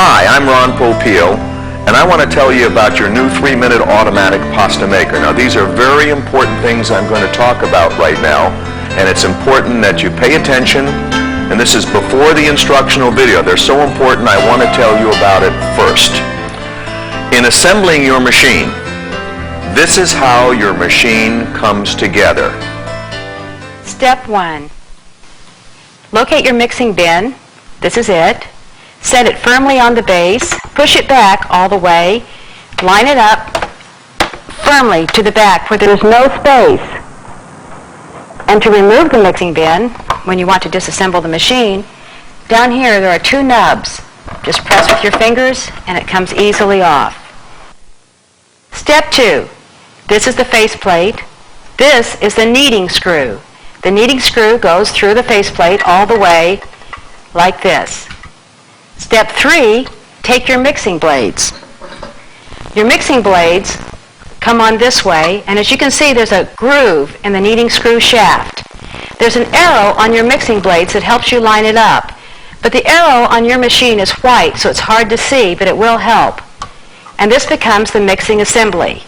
Hi, I'm Ron Pompeii, and I want to tell you about your new 3-minute automatic pasta maker. Now, these are very important things I'm going to talk about right now, and it's important that you pay attention, and this is before the instructional video. They're so important, I want to tell you about it first. In assembling your machine, this is how your machine comes together. Step 1. Locate your mixing bin. This is it. Set it firmly on the base. Push it back all the way. Line it up firmly to the back where there's no space. And to remove the mixing bin, when you want to disassemble the machine, down here there are 2 nubs. Just press with your fingers and it comes easily off. Step 2. This is the faceplate. This is the kneading screw. The kneading screw goes through the faceplate all the way like this. Step 3, take your mixing blades. Your mixing blades come on this way, and as you can see, there's a groove in the kneading screw shaft. There's an arrow on your mixing blades that helps you line it up. But the arrow on your machine is white, so it's hard to see, but it will help. And this becomes the mixing assembly.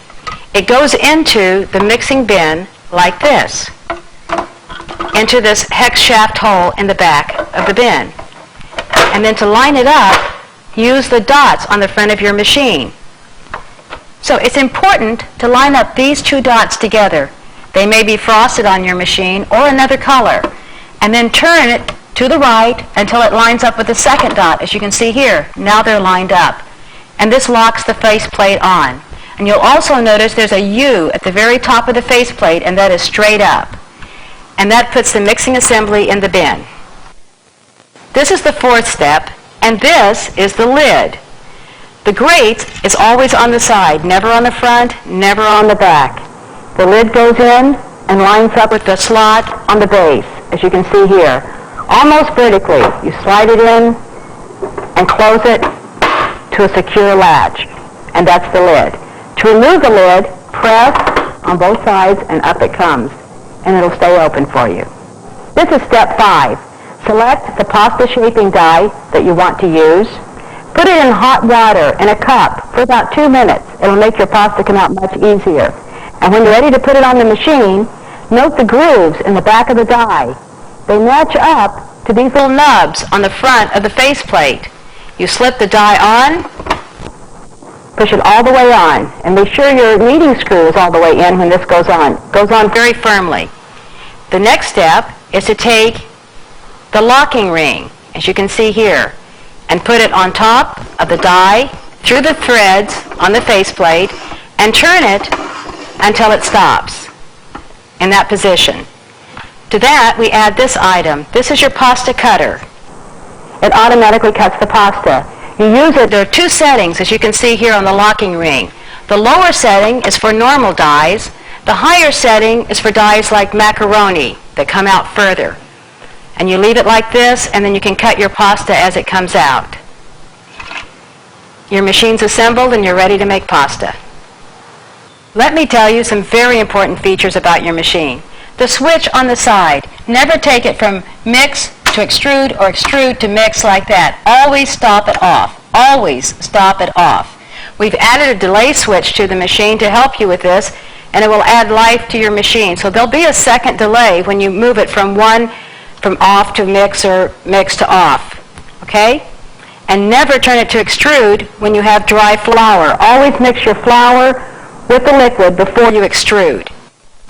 It goes into the mixing bin like this, into this hex shaft hole in the back of the bin. And then to line it up, use the dots on the front of your machine. So it's important to line up these 2 dots together. They may be frosted on your machine or another color. And then turn it to the right until it lines up with the second dot, as you can see here. Now they're lined up. And this locks the faceplate on. And you'll also notice there's a U at the very top of the faceplate, and that is straight up. And that puts the mixing assembly in the bin. This is the 4th step, and this is the lid. The grate is always on the side, never on the front, never on the back. The lid goes in and lines up with the slot on the base, as you can see here. Almost vertically, you slide it in and close it to a secure latch, and that's the lid. To remove the lid, press on both sides and up it comes, and it'll stay open for you. This is step 5. Select the pasta shaping die that you want to use. Put it in hot water in a cup for about 2 minutes. It'll make your pasta come out much easier. And when you're ready to put it on the machine, note the grooves in the back of the die. They match up to these little nubs on the front of the faceplate. You slip the die on, push it all the way on, and make sure your kneading screw is all the way in when this goes on. It goes on very firmly. The next step is to take the locking ring, as you can see here, and put it on top of the die through the threads on the faceplate and turn it until it stops in that position. To that, we add this item. This is your pasta cutter. It automatically cuts the pasta. You use it. There are 2 settings, as you can see here on the locking ring. The lower setting is for normal dies. The higher setting is for dies like macaroni that come out further. And you leave it like this, and then you can cut your pasta as it comes out. Your machine's assembled, and you're ready to make pasta. Let me tell you some very important features about your machine. The switch on the side. Never take it from mix to extrude or extrude to mix like that. Always stop it off. Always stop it off. We've added a delay switch to the machine to help you with this, and it will add life to your machine. So there'll be a second delay when you move it from off to mix or mix to off. Okay? And never turn it to extrude when you have dry flour. Always mix your flour with the liquid before you extrude.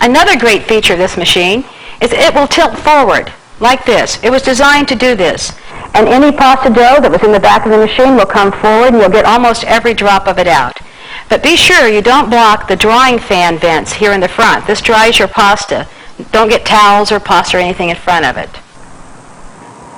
Another great feature of this machine is it will tilt forward like this. It was designed to do this. And any pasta dough that was in the back of the machine will come forward, and you'll get almost every drop of it out. But be sure you don't block the drying fan vents here in the front. This dries your pasta. Don't get towels or pasta or anything in front of it.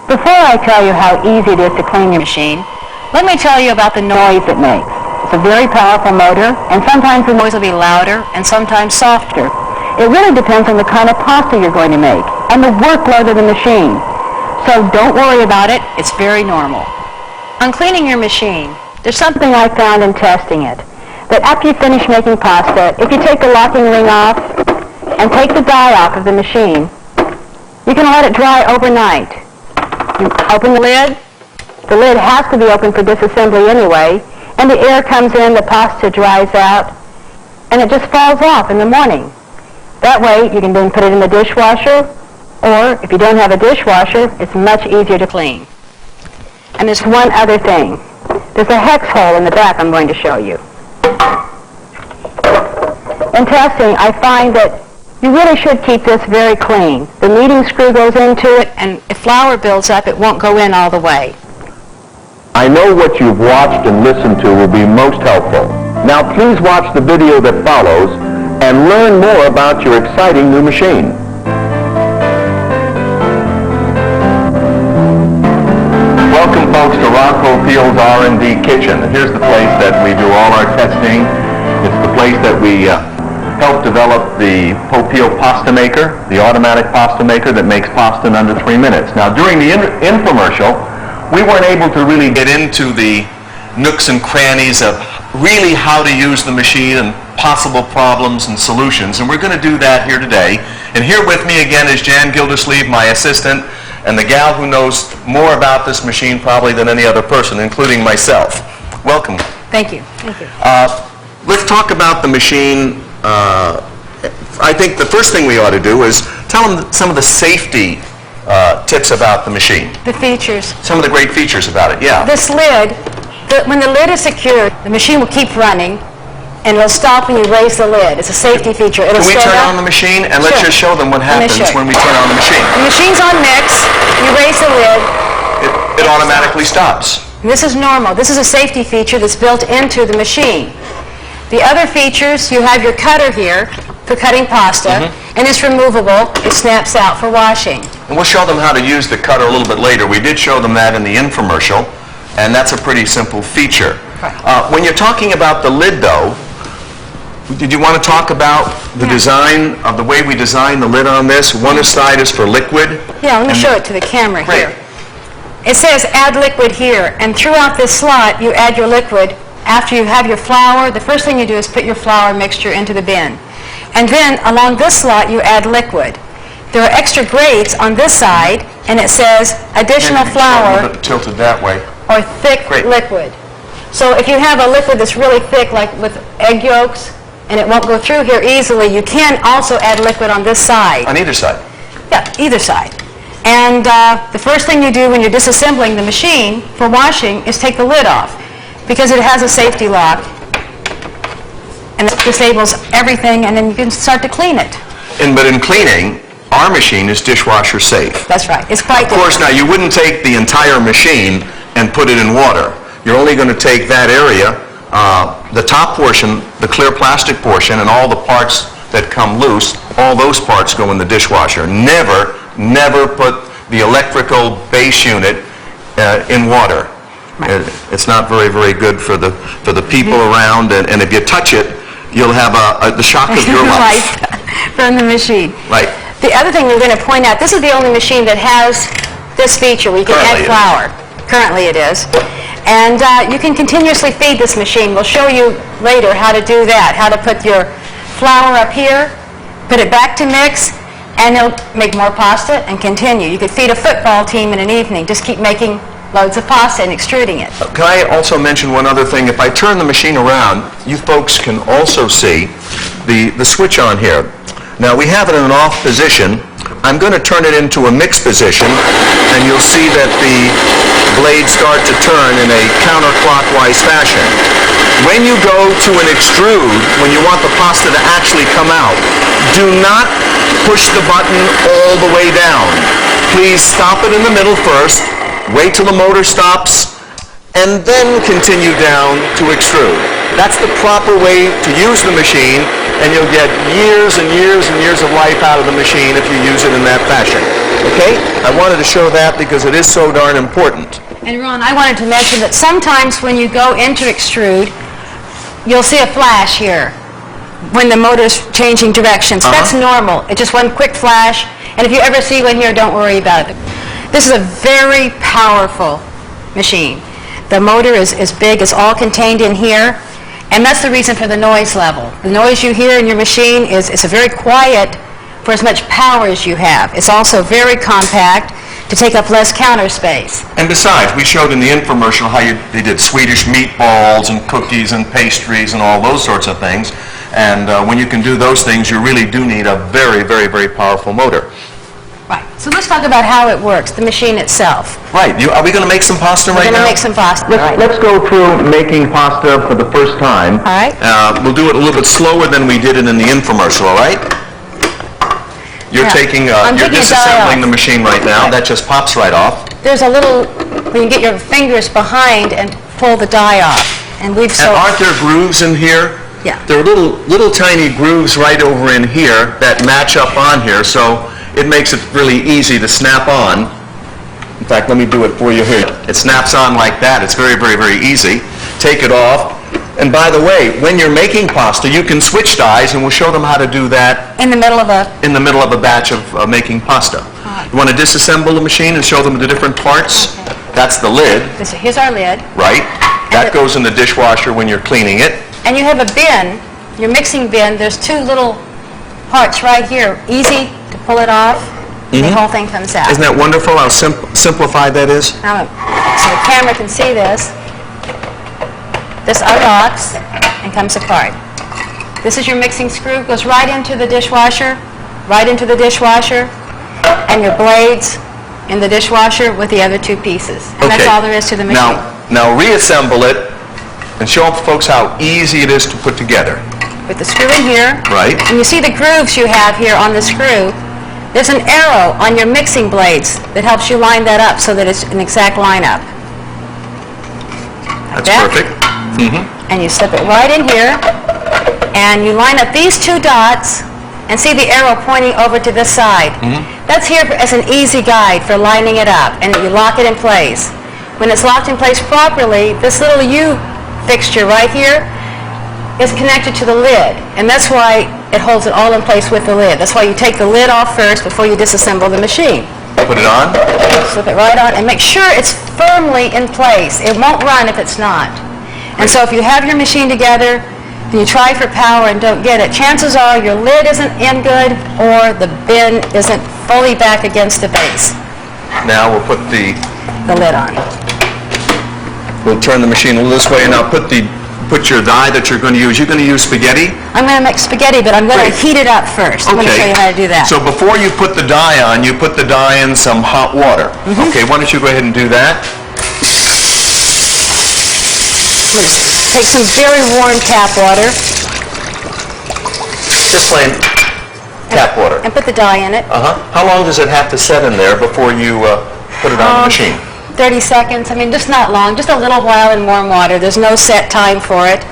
Before I tell you how easy it is to clean your machine, let me tell you about the noise it makes. It's a very powerful motor, and sometimes the noise will be louder and sometimes softer. It really depends on the kind of pasta you're going to make and the workload of the machine. So don't worry about it. It's very normal. On cleaning your machine, there's something I found in testing it, that after you finish making pasta, if you take the locking ring off and take the die off of the machine, you can let it dry overnight. You open the lid, The lid has to be open for disassembly anyway, and the air comes in, the pasta dries out, and it just falls off in the morning. That way, you can then put it in the dishwasher, or if you don't have a dishwasher, it's much easier to clean. And there's one other thing. There's a hex hole in the back I'm going to show you. In testing, I find that you really should keep this very clean. The kneading screw goes into it, and if flour builds up, it won't go in all the way. I know what you've watched and listened to will be most helpful. Now please watch the video that follows and learn more about your exciting new machine. Welcome folks to Rocco Field's R&D Kitchen. Here's the place that we do all our testing. It's the place that we helped develop the Pompeii pasta maker, the automatic pasta maker that makes pasta in under 3 minutes. Now during the infomercial, we weren't able to really get into the nooks and crannies of really how to use the machine and possible problems and solutions, and we're going to do that here today. And here with me again is Jan Gildersleeve, my assistant, and the gal who knows more about this machine probably than any other person, including myself. Welcome. Thank you. Thank you. Let's talk about the machine. I think the first thing we ought to do is tell them some of the safety tips about the machine. The features. Some of the great features about it, yeah. This lid, when the lid is secured, the machine will keep running, and it'll stop when you raise the lid. It's a safety feature. It'll Can we stand turn up. on the machine and let's Sure. just show them what happens when we turn on the machine. The machine's on mix. You raise the lid. It automatically stops. And this is normal. This is a safety feature that's built into the machine. The other features, you have your cutter here for cutting pasta, and it's removable. It snaps out for washing. And we'll show them how to use the cutter a little bit later. We did show them that in the infomercial, and that's a pretty simple feature. Right. When you're talking about the lid, though, did you want to talk about the design of the way we designed the lid on this? One side is for liquid. Yeah, let me show it to the camera Great. here. It says add liquid here, and throughout this slot you add your liquid. After you have your flour, the first thing you do is put your flour mixture into the bin. And then along this slot you add liquid. There are extra grates on this side, and it says additional A flour little bit tilted that way. or thick Great. liquid. So if you have a liquid that's really thick, like with egg yolks, and it won't go through here easily, you can also add liquid on this side. On either side. Yeah, either side. And the first thing you do when you're disassembling the machine for washing is take the lid off, because it has a safety lock, and it disables everything, and then you can start to clean it. But in cleaning, our machine is dishwasher safe. That's right. It's quite Of course, now you wouldn't take the entire machine and put it in water. You're only going to take that area, the top portion, the clear plastic portion, and all the parts that come loose, all those parts go in the dishwasher. Never, never put the electrical base unit in water. It's not very, very good for the people around, and if you touch it, you'll have the shock of your life. Right, from the machine. Right. The other thing we're going to point out, this is the only machine that has this feature where you can Currently it add is. flour. Currently it is. And you can continuously feed this machine. We'll show you later how to do that, how to put your flour up here, put it back to mix, and it'll make more pasta and continue. You could feed a football team in an evening. Just keep making loads of pasta and extruding it. Can I also mention one other thing? If I turn the machine around, you folks can also see the switch on here. Now we have it in an off position. I'm going to turn it into a mix position, and you'll see that the blades start to turn in a counterclockwise fashion. When you go to an extrude, when you want the pasta to actually come out, do not push the button all the way down. Please stop it in the middle first, wait till the motor stops, and then continue down to extrude. That's the proper way to use the machine, and you'll get years and years and years of life out of the machine if you use it in that fashion. Okay? I wanted to show that because it is so darn important. And Ron, I wanted to mention that sometimes when you go into extrude, you'll see a flash here when the motor's changing directions. That's normal. It's just one quick flash, and if you ever see one here, don't worry about it. This is a very powerful machine. The motor is big. It's all contained in here, and that's the reason for the noise level. The noise you hear in your machine is very quiet for as much power as you have. It's also very compact. to take up less counter space. And besides, we showed in the infomercial how they did Swedish meatballs and cookies and pastries and all those sorts of things. And when you can do those things, you really do need a very, very, very powerful motor. Right. So let's talk about how it works, the machine itself. Right. Are we going to make some pasta right now? We're going to make some pasta. Let's go through making pasta for the first time. All right. We'll do it a little bit slower than we did it in the infomercial, all right? You're you're disassembling the machine right now. That just pops right off. There's a little, where you get your fingers behind and pull the die off. And aren't there grooves in here? Yeah. There are little tiny grooves right over in here that match up on here, so it makes it really easy to snap on. In fact, let me do it for you here. It snaps on like that. It's very, very, very easy. Take it off. And by the way, when you're making pasta, you can switch dies, and we'll show them how to do that in the middle of a batch of making pasta. Right. You want to disassemble the machine and show them the different parts? Okay. That's the lid. Here's our lid. Right. That goes in the dishwasher when you're cleaning it. And you have a bin, your mixing bin. There's two little parts right here. Easy to pull it off. The whole thing comes out. Isn't that wonderful how simplified that is? Now, so the camera can see this. This unlocks and comes apart. This is your mixing screw. Goes right into the dishwasher, and your blades in the dishwasher with the other two pieces. And that's all there is to the machine. Now reassemble it and show folks how easy it is to put together. With the screw in here. Right. And you see the grooves you have here on the screw. There's an arrow on your mixing blades that helps you line that up so that it's an exact lineup. That's perfect. And you slip it right in here, and you line up these two dots and see the arrow pointing over to this side. That's here as an easy guide for lining it up, and you lock it in place. When it's locked in place properly, this little U fixture right here is connected to the lid, and that's why it holds it all in place with the lid. That's why you take the lid off first before you disassemble the machine. Put it on. Slip it right on and make sure it's firmly in place. It won't run if it's not. And so if you have your machine together and you try for power and don't get it, chances are your lid isn't in good or the bin isn't fully back against the base. Now we'll put the lid on. We'll turn the machine a little this way, and now put your die that you're going to use. You're going to use spaghetti? I'm going to make spaghetti, but I'm going to heat it up first. I'm going to show you how to do that. So before you put the die on, you put the die in some hot water. Okay, why don't you go ahead and do that? Take some very warm tap water. Just plain tap water. And put the die in it. How long does it have to set in there before you put it on the machine? 30 seconds. I mean, just not long. Just a little while in warm water. There's no set time for it.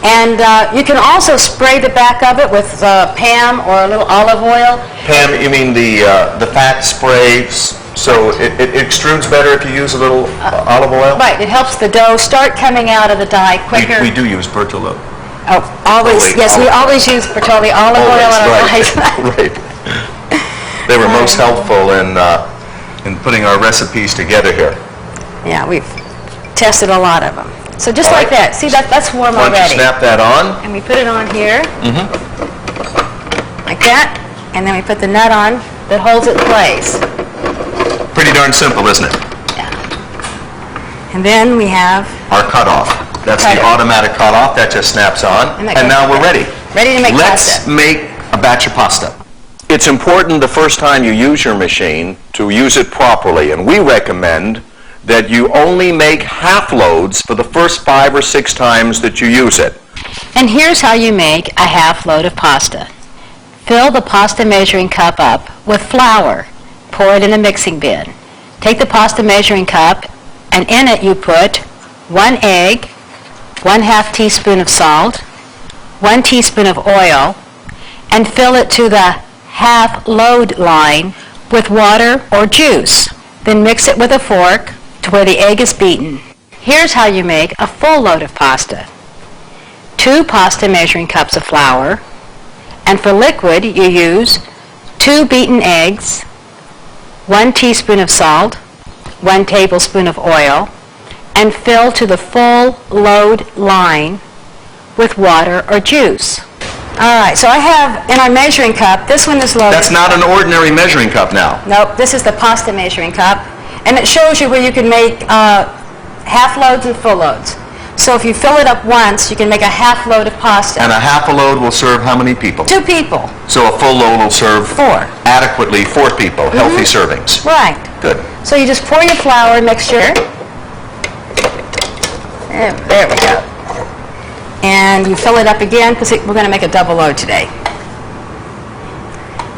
And you can also spray the back of it with Pam or a little olive oil. Pam, you mean the fat spray, so it extrudes better if you use a little olive oil? Right. It helps the dough start coming out of the die quicker. We do use Bertollo. Oh, always. Yes, we always use Bertolli olive oil on our dies. Right. They were most helpful in putting our recipes together here. Yeah, we've tested a lot of them. So just like that. See, that's warm already. Why don't you snap that on? And we put it on here. Like that. And then we put the nut on that holds it in place. Pretty darn simple, isn't it? Yeah. And then we have our cutoff. That's the automatic cutoff. That just snaps on. And now we're ready. Ready to make pasta. Let's make a batch of pasta. It's important the first time you use your machine to use it properly, and we recommend that you only make half loads for the first 5 or 6 times that you use it. And here's how you make a half load of pasta. Fill the pasta measuring cup up with flour. Pour it in a mixing bin. Take the pasta measuring cup, and in it you put 1 egg, 1/2 teaspoon of salt, 1 teaspoon of oil, and fill it to the half load line with water or juice. Then mix it with a fork to where the egg is beaten. Here's how you make a full load of pasta. 2 pasta measuring cups of flour, and for liquid you use 2 beaten eggs, 1 teaspoon of salt, 1 tablespoon of oil, and fill to the full load line with water or juice. All right, so I have in our measuring cup, this one is loaded. That's not an ordinary measuring cup now. Nope, this is the pasta measuring cup, and it shows you where you can make half loads and full loads. So if you fill it up once, you can make a half load of pasta. And a half a load will serve how many people? 2 people. So a full load will serve 4. adequately 4 people, healthy servings. Right. Good. So you just pour your flour mixture. And there we go. And you fill it up again because we're going to make a double load today.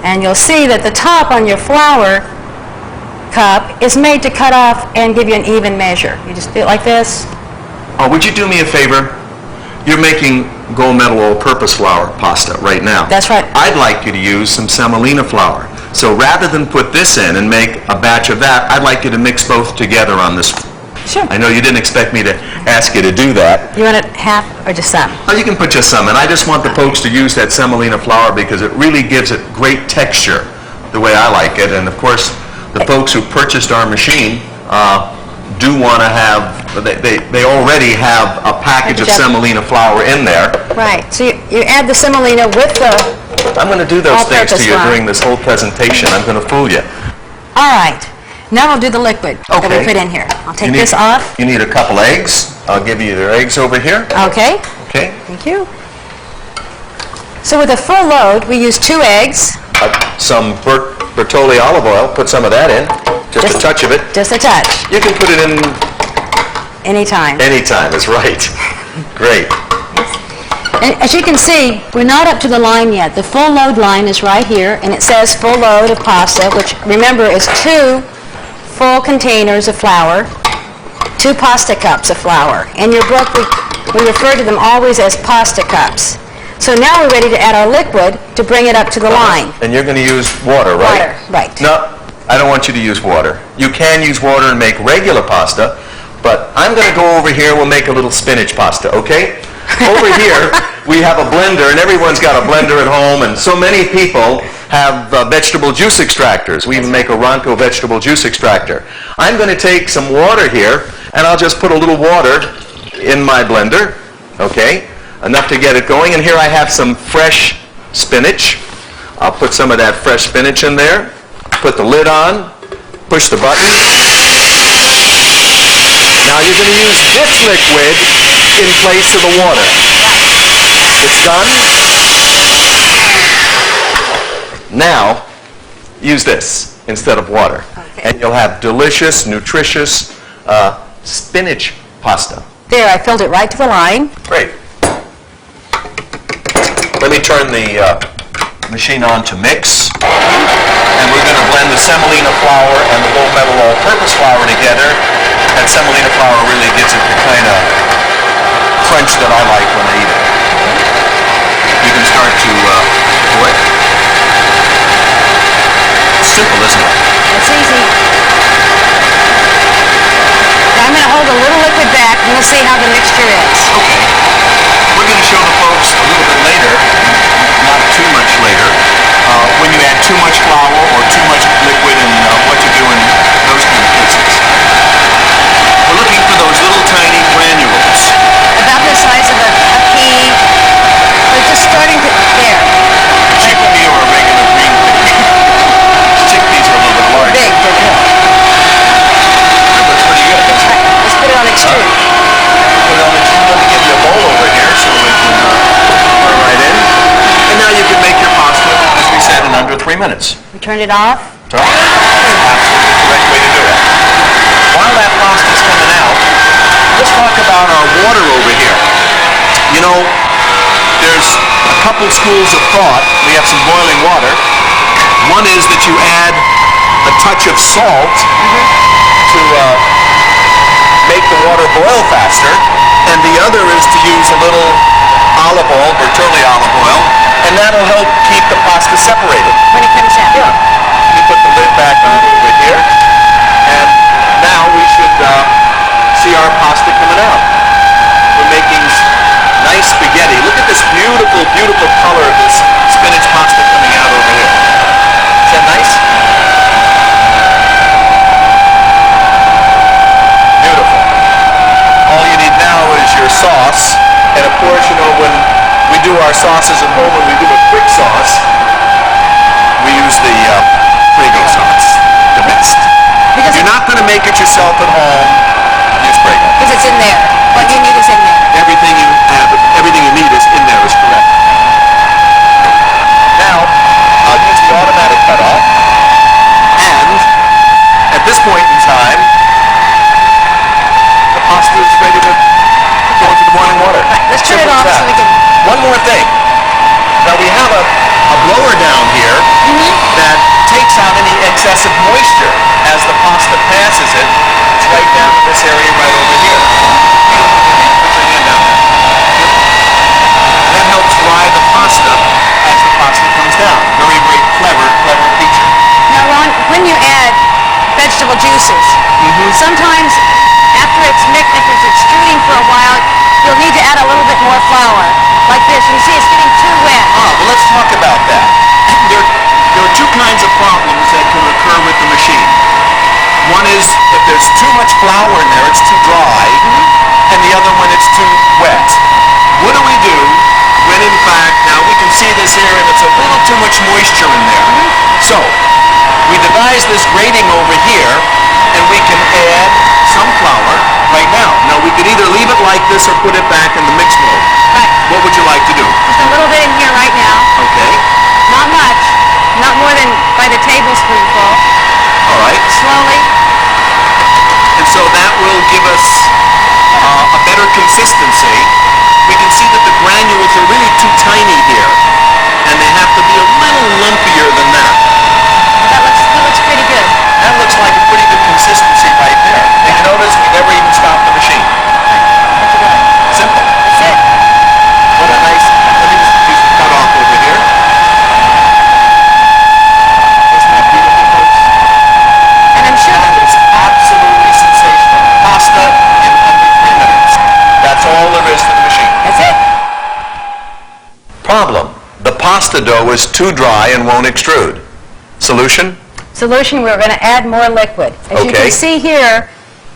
And you'll see that the top on your flour cup is made to cut off and give you an even measure. You just do it like this. Oh, would you do me a favor? You're making gold medal all-purpose flour pasta right now. That's right. I'd like you to use some semolina flour. So rather than put this in and make a batch of that, I'd like you to mix both together on this. Sure. I know you didn't expect me to ask you to do that. You want it half or just some? Oh, you can put just some, and I just want the folks to use that semolina flour because it really gives it great texture, the way I like it. And of course, the folks who purchased our machine do want to have, they already have a package of semolina flour in there. Right. So you add the semolina with the I'm going to do those things to all-purpose you flour. during this whole presentation. I'm going to fool you. All right. Now we'll do the liquid that we Okay. put in here. I'll take You need- this off. You need a couple eggs. I'll give you your eggs over here. Okay. Okay. Thank you. So with a full load, we use 2 eggs. Some Bertolli olive oil. Put some of that in. Just a touch of it. Just a touch. You can put it in Anytime. anytime. That's right. Great. And as you can see, we're not up to the line yet. The full load line is right here, and it says full load of pasta, which remember is 2 full containers of flour, 2 pasta cups of flour. In your book, we refer to them always as pasta cups. So now we're ready to add our liquid to bring it up to the line. And you're going to use water, right? Water, right. No, I don't want you to use water. You can use water and make regular pasta, but I'm going to go over here. We'll make a little spinach pasta, okay? Over here, we have a blender, and everyone's got a blender at home, and so many people have vegetable juice extractors. We even make a Ronco vegetable juice extractor. I'm going to take some water here, and I'll just put a little water in my blender, okay? Enough to get it going, and here I have some fresh spinach. I'll put some of that fresh spinach in there, put the lid on, push the button. Now you're going to use this liquid in place of the water. It's done. Now, use this instead of water. Okay. And you'll have delicious, nutritious spinach pasta. There, I filled it right to the line. Great. Let me turn the machine on to mix. And we're going to blend the semolina flour and the gold medal all-purpose flour together. That semolina flour really gives it the kind of crunch that I like when I eat it. You can start to pour it. It's simple, isn't it? It's easy. Now I'm going to hold a little liquid back, and we'll see how the mixture is. Okay. We're going to show the folks a little bit later, not too much later, when you add too much flour or too much liquid and what to do in those kind of cases. We're looking for those little tiny granules. About the size of a pea. They're just starting to, there. Chickpea or a regular green pea. Chickpeas are a little bit larger. Big, they're good. That looks pretty good, doesn't it? Let's put it on extrude. Put it on the I'm going to give you a bowl over here so we can pour it right in. And now you can make your pasta, as we said, in under 3 minutes. We turned it off. So, that's absolutely the correct way to do it. While that pasta's coming out, let's talk about our water over here. You know, there's a couple schools of thought. We have some boiling water. One is that you add a touch of salt to make the water boil faster, and the other is to use a little olive oil, Bertolli olive oil, and that'll help keep the pasta separated. When it comes out. Yeah. You put the lid back on over here, and now we should see our pasta coming out. We're making nice spaghetti. Look at this beautiful, beautiful color of this spinach pasta coming out over here. Is that nice? Beautiful. All you need now is your sauce, and of course, you know, when we do our sauces at home and we excessive moisture as the pasta passes it. It's right down in this area right over here. Put your hand down there. And that helps dry the pasta as the pasta comes down. Very, very clever feature. Now, Ron, when you add vegetable juices, sometimes after it's mixed, if it's extruding for a while, you'll need to add a little bit more flour. Like this. You see it's getting too wet. Well, let's talk about that. There are two kinds of problems that can occur with the machine. One is if there's too much flour in there, it's too dry, and the other one, it's too wet. What do we do when, in fact, now we can see this here, and it's a little too much moisture in there. So, we devise this grating over here, and we can add some flour right now. Now, we could either leave it like this or put it back in the mix mode. Right. What would you like to do? Just a little bit in here right now. Okay. Not much. Not more than by the tablespoonful. All right. Slowly. And so that will give us a better consistency. We can see that the granules are really too tiny here, and they have to be a little lumpier than that. That looks pretty good. That looks like a pretty good consistency right there. And you notice we never even stopped the machine. What you doing? Simple. That's it. What a nice, let me just do some cut off over here. Isn't that beautiful, folks? And I'm sure That is absolutely sensational. Pasta in under 3 minutes. That's all there is to the machine. that's it. Problem. The pasta dough is too dry and won't extrude. Solution? Solution, we're going to add more liquid. As you Okay. can see here,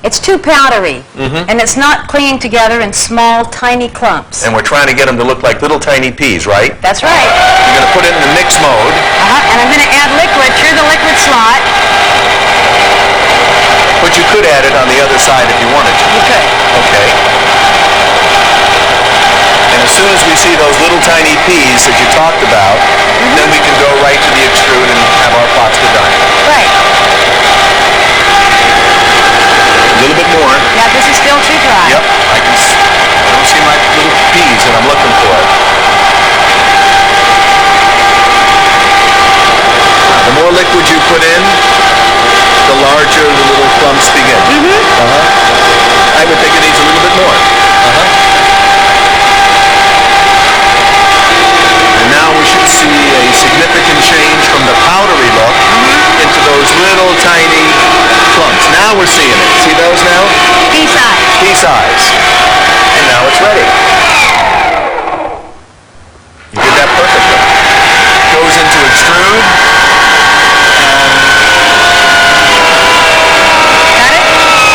it's too powdery, and it's not clinging together in small, tiny clumps. And we're trying to get them to look like little tiny peas, right? That's right. You're going to put it in the mix mode. And I'm going to add liquid through the liquid slot. But you could add it on the other side if you wanted to. You could. Okay. And as soon as we see those little tiny peas that you talked about, then we can go right to the extrude and have our pasta done. Right. A little bit more. Now this is still too dry. Yep. I don't see my little peas that I'm looking for. The more liquid you put in, the larger the little clumps begin. I would think it needs a little bit more. And now we should see a significant change from the powdery look into those little tiny clumps. Now we're seeing it. See those now? Pea size. Pea size. And now it's ready. You did that perfectly. Goes into extrude. Got it?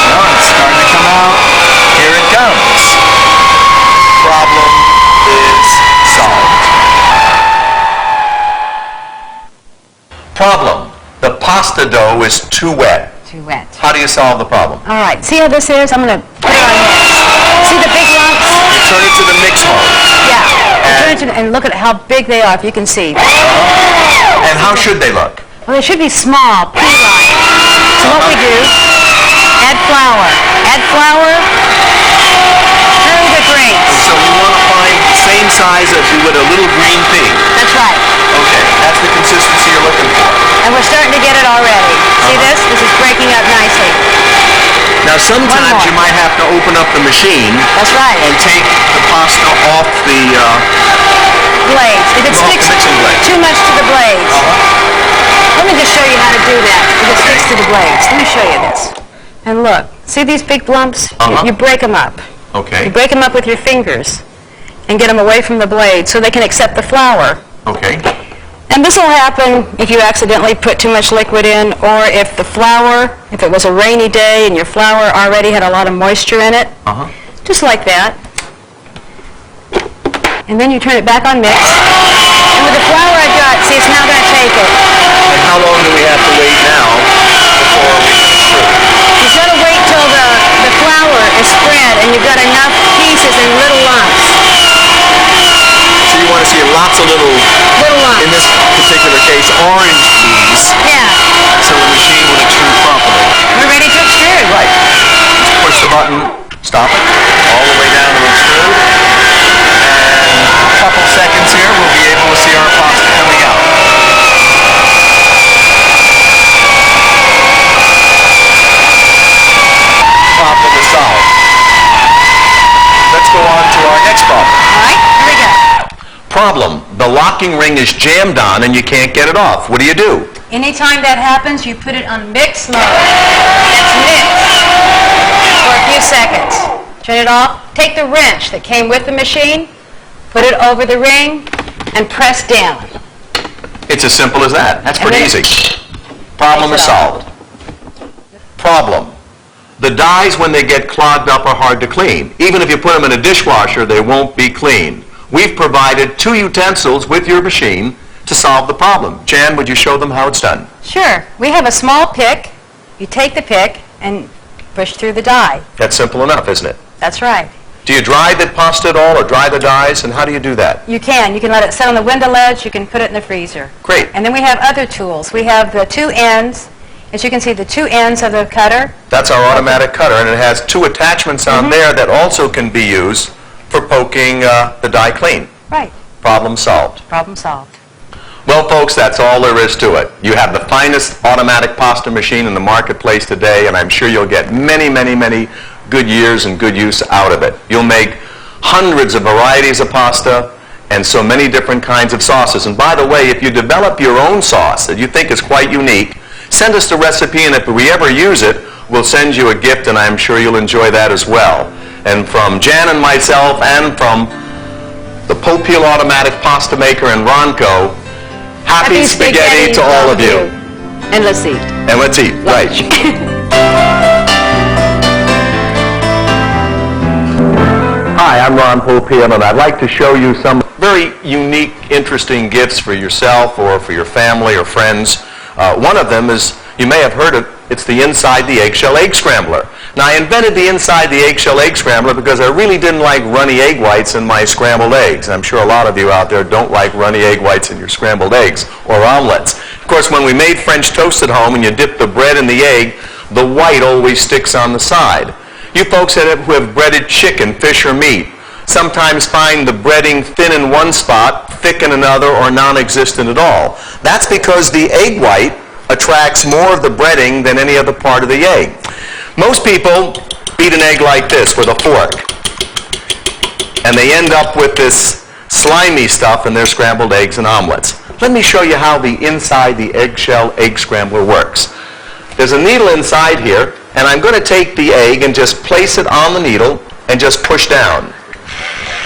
No, it's starting to come out. Here it comes. Problem is solved. Problem. The pasta dough is too wet. Too wet. How do you solve the problem? All right. See how this is? I'm going to put it on mix. See the big lumps? You turn it to the mix mode. Yeah. Turn it to, and look at how big they are, if you can see. And how should they look? Well, they should be small, pea-like. So what we do, add flour. Add flour through the grates. So you want to find the same size as you would a little green pea. That's right. Okay, that's the consistency you're looking for. And we're starting to get it already. See this? This is breaking up nicely. Now sometimes you might have to open up the machine That's right. and take the pasta off the Blades. If it Off the sticks mixing blade. too much to the blades. Let me just show you how to do that. If it sticks to the blades. Let me show you this. And look. See these big lumps? You break them up. Okay. You break them up with your fingers and get them away from the blade so they can accept the flour. Okay. And this will happen if you accidentally put too much liquid in, or if the flour, if it was a rainy day and your flour already had a lot of moisture in it. Just like that. And then you turn it back on mix. And with the flour I've got, see, it's now going to take it. And how long do we have to wait now before we can extrude? You've got to wait till the flour is spread and you've got enough pieces in little lumps. So you want to see lots of little lumps. in this particular case, orange peas, Yeah. so the machine will extrude properly. We're ready to extrude. Right. Just push the button, stop it, all the way down to extrude. And in a couple seconds here, we'll be able to see our pasta coming out. locking ring is jammed on and you can't get it off. What do you do? Anytime that happens, you put it on mix mode. That's mix for a few seconds. Turn it off. Take the wrench that came with the machine, put it over the ring, and press down. It's as simple as that. That's pretty And then easy. Problem is solved. Problem. The dyes, when they get clogged up, are hard to clean. Even if you put them in a dishwasher, they won't be clean. We've provided 2 utensils with your machine to solve the problem. Jan, would you show them how it's done? Sure. We have a small pick. You take the pick and push through the dye. That's simple enough, isn't it? That's right. Do you dry the pasta at all, or dry the dyes, and how do you do that? You can. You can let it sit on the window ledge. You can put it in the freezer. Great. And then we have other tools. We have the 2 ends. As you can see, the 2 ends of the cutter. That's our automatic cutter, and it has 2 attachments on there that also can be used for poking the dye clean. Right. Problem solved. Problem solved. Well, folks, that's all there is to it. You have the finest automatic pasta machine in the marketplace today, and I'm sure you'll get many, many, many good years and good use out of it. You'll make hundreds of varieties of pasta and so many different kinds of sauces. And by the way, if you develop your own sauce that you think is quite unique, send us the recipe, and if we ever use it, we'll send you a gift, and I'm sure you'll enjoy that as well. And from Jan and myself, and from the Pompeii Automatic Pasta Maker and Ronco, happy spaghetti to all of you. And let's eat. And let's eat, right. Hi, I'm Ron Pompeii, and I'd like to show you some very unique, interesting gifts for yourself or for your family or friends. One of them is, you may have heard it, it's the Inside the Eggshell Egg Scrambler. Now, I invented the Inside the Eggshell Egg Scrambler because I really didn't like runny egg whites in my scrambled eggs. I'm sure a lot of you out there don't like runny egg whites in your scrambled eggs or omelets. Of course, when we made French toast at home and you dip the bread in the egg, the white always sticks on the side. You folks who have breaded chicken, fish, or meat sometimes find the breading thin in one spot, thick in another, or non-existent at all. That's because the egg white attracts more of the breading than any other part of the egg. Most people eat an egg like this with a fork, and they end up with this slimy stuff in their scrambled eggs and omelets. Let me show you how the Inside the Eggshell Egg Scrambler works. There's a needle inside here, and I'm going to take the egg and just place it on the needle and just push down.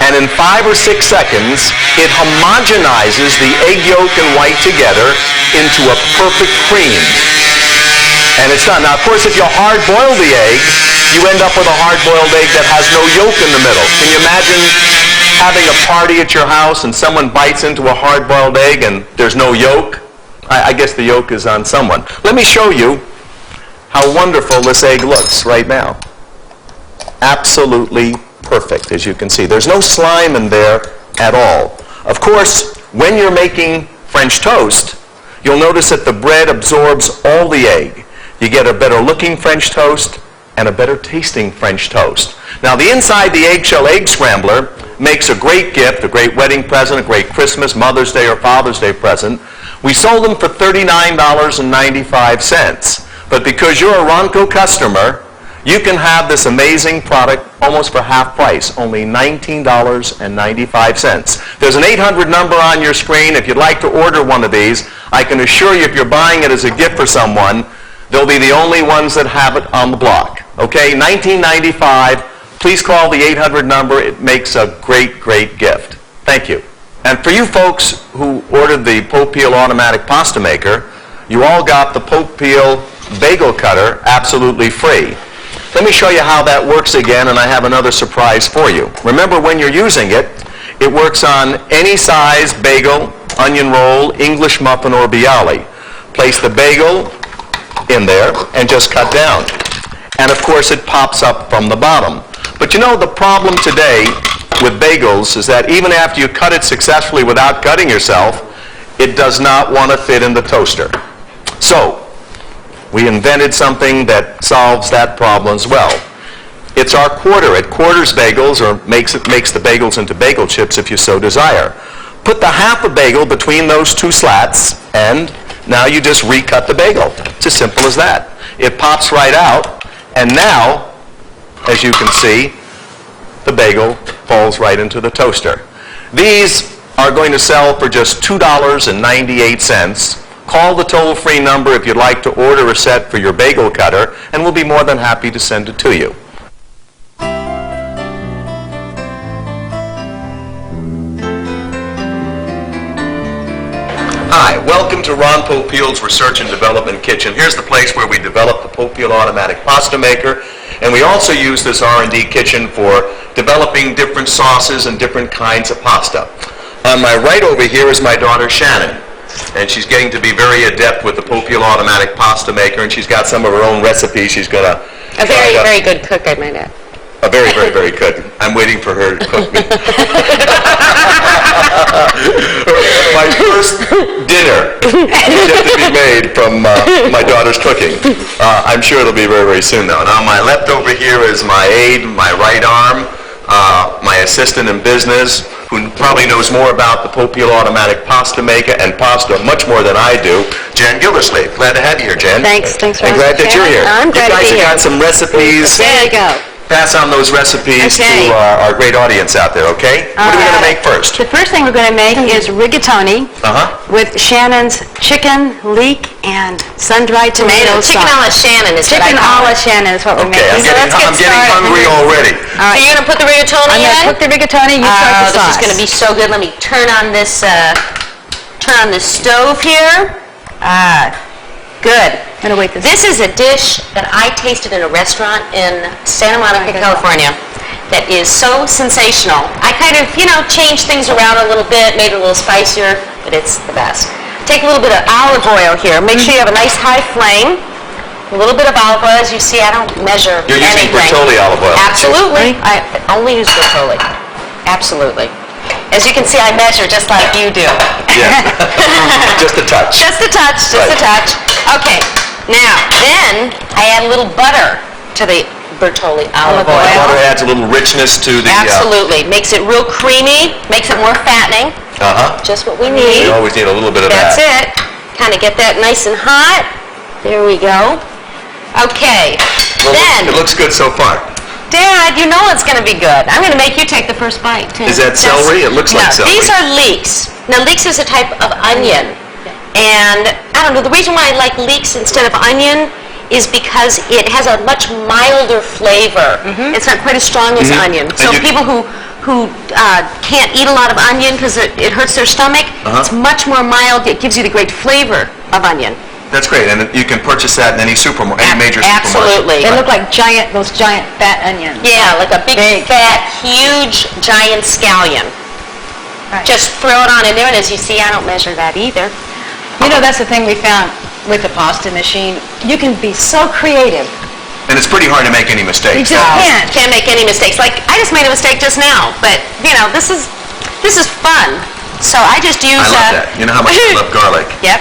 And in 5 or 6 seconds, it homogenizes the egg yolk and white together into a perfect cream. And it's done. Now, of course, if you hard-boil the egg, you end up with a hard-boiled egg that has no yolk in the middle. Can you imagine having a party at your house and someone bites into a hard-boiled egg and there's no yolk? I guess the yolk is on someone. Let me show you how wonderful this egg looks right now. Absolutely perfect, as you can see. There's no slime in there at all. Of course, when you're making French toast, you'll notice that the bread absorbs all the egg. You get a better looking French toast and a better tasting French toast. Now, the Inside the Eggshell Egg Scrambler makes a great gift, a great wedding present, a great Christmas, Mother's Day, or Father's Day present. We sold them for $39.95. But because you're a Ronco customer, you can have this amazing product almost for half price, only $19.95. There's an 800 number on your screen. If you'd like to order one of these, I can assure you if you're buying it as a gift for someone, they'll be the only ones that have it on the block. Okay, $19.95. Please call the 800 number. It makes a great, great gift. Thank you. And for you folks who ordered the Pompeii Automatic Pasta Maker, you all got the Pompeii Bagel Cutter absolutely free. Let me show you how that works again, and I have another surprise for you. Remember, when you're using it, it works on any size bagel, onion roll, English muffin, or bialy. Place the bagel in there and just cut down. And of course, it pops up from the bottom. But you know, the problem today with bagels is that even after you cut it successfully without cutting yourself, it does not want to fit in the toaster. So, we invented something that solves that problem as well. It's our quarter. It quarters bagels, or makes the bagels into bagel chips if you so desire. Put the half a bagel between those 2 slats, and now you just recut the bagel. It's as simple as that. It pops right out, and now, as you can see, the bagel falls right into the toaster. These are going to sell for just $2.98. Call the toll-free number if you'd like to order a set for your bagel cutter, and we'll be more than happy to send it to you. Hi, welcome to Ron Popeil's Research and Development Kitchen. Here's the place where we develop the Popeil automatic pasta maker, and we also use this R&D kitchen for developing different sauces and different kinds of pasta. On my right over here is my daughter Shannon, and she's getting to be very adept with the Popeil automatic pasta maker, and she's got some of her own recipes. She's going to A very, very good cook, I might add. A very, very, very good. I'm waiting for her to cook me. My first dinner is yet to be made from my daughter's cooking. I'm sure it'll be very, very soon though. Now my left over here is my aide, my right arm, my assistant in business, who probably knows more about the Popeil automatic pasta maker and pasta much more than I do, Jen Gildersleeve. Glad to have you here, Jen. Thanks very And glad much, that you're here. I'm glad to be You guys here. have got some recipes. There you go. Pass on those recipes Okay. to our great audience out there, okay? What are we going to make first? The first thing we're going to make is rigatoni with Shannon's chicken, leek, and sun-dried tomato sauce. Chicken a la Shannon is what I Chicken call a la it. Shannon is what we're Okay, making. let's get I'm getting started. hungry already. All So right. you're going to put the rigatoni I'm in? going to cook the rigatoni, you start the sauce. This is going to be so good. Let me turn on this stove here. Good. I'm going to wait This is a dish that I tasted in a restaurant in Santa Monica, California that is so sensational. I kind of, changed things around a little bit, made it a little spicier, but it's the best. Take a little bit of olive oil here. Make sure you have a nice high flame. A little bit of olive oil. As you see, I don't measure You're using anything. Bertolli olive oil. Absolutely. I only use Bertolli. Absolutely. As you can see, I measure just like you do. Yeah. Just a touch. Just a touch, just a touch. Okay, now, then I add a little butter to the Bertolli olive oil. Butter adds a little richness to the... Absolutely. Makes it real creamy, makes it more fattening. Just what we need. You always need a little bit of That's that. it. Kind of get that nice and hot. There we go. Okay, Well, then, it looks good so far. Dad, you know it's going to be good. I'm going to make you take the first bite, too. Is that celery? It looks like No, celery. these are leeks. Now, leeks is a type of onion. And, I don't know, the reason why I like leeks instead of onion is because it has a much milder flavor. It's not quite as strong as onion. So people who can't eat a lot of onion because it hurts their stomach, it's much more mild. It gives you the great flavor of onion. That's great, and you can purchase that in any major supermarket. Absolutely. They look like those giant fat onions. Yeah, like a big, fat, huge, giant scallion. Right. Just throw it on in there, and as you see, I don't measure that either. That's the thing we found with the pasta machine. You can be so creative. And it's pretty hard to make any mistakes. You just can't. Can't make any mistakes. Like, I just made a mistake just now, but, this is fun. So I just use... I love that. You know how much I love garlic. Yep.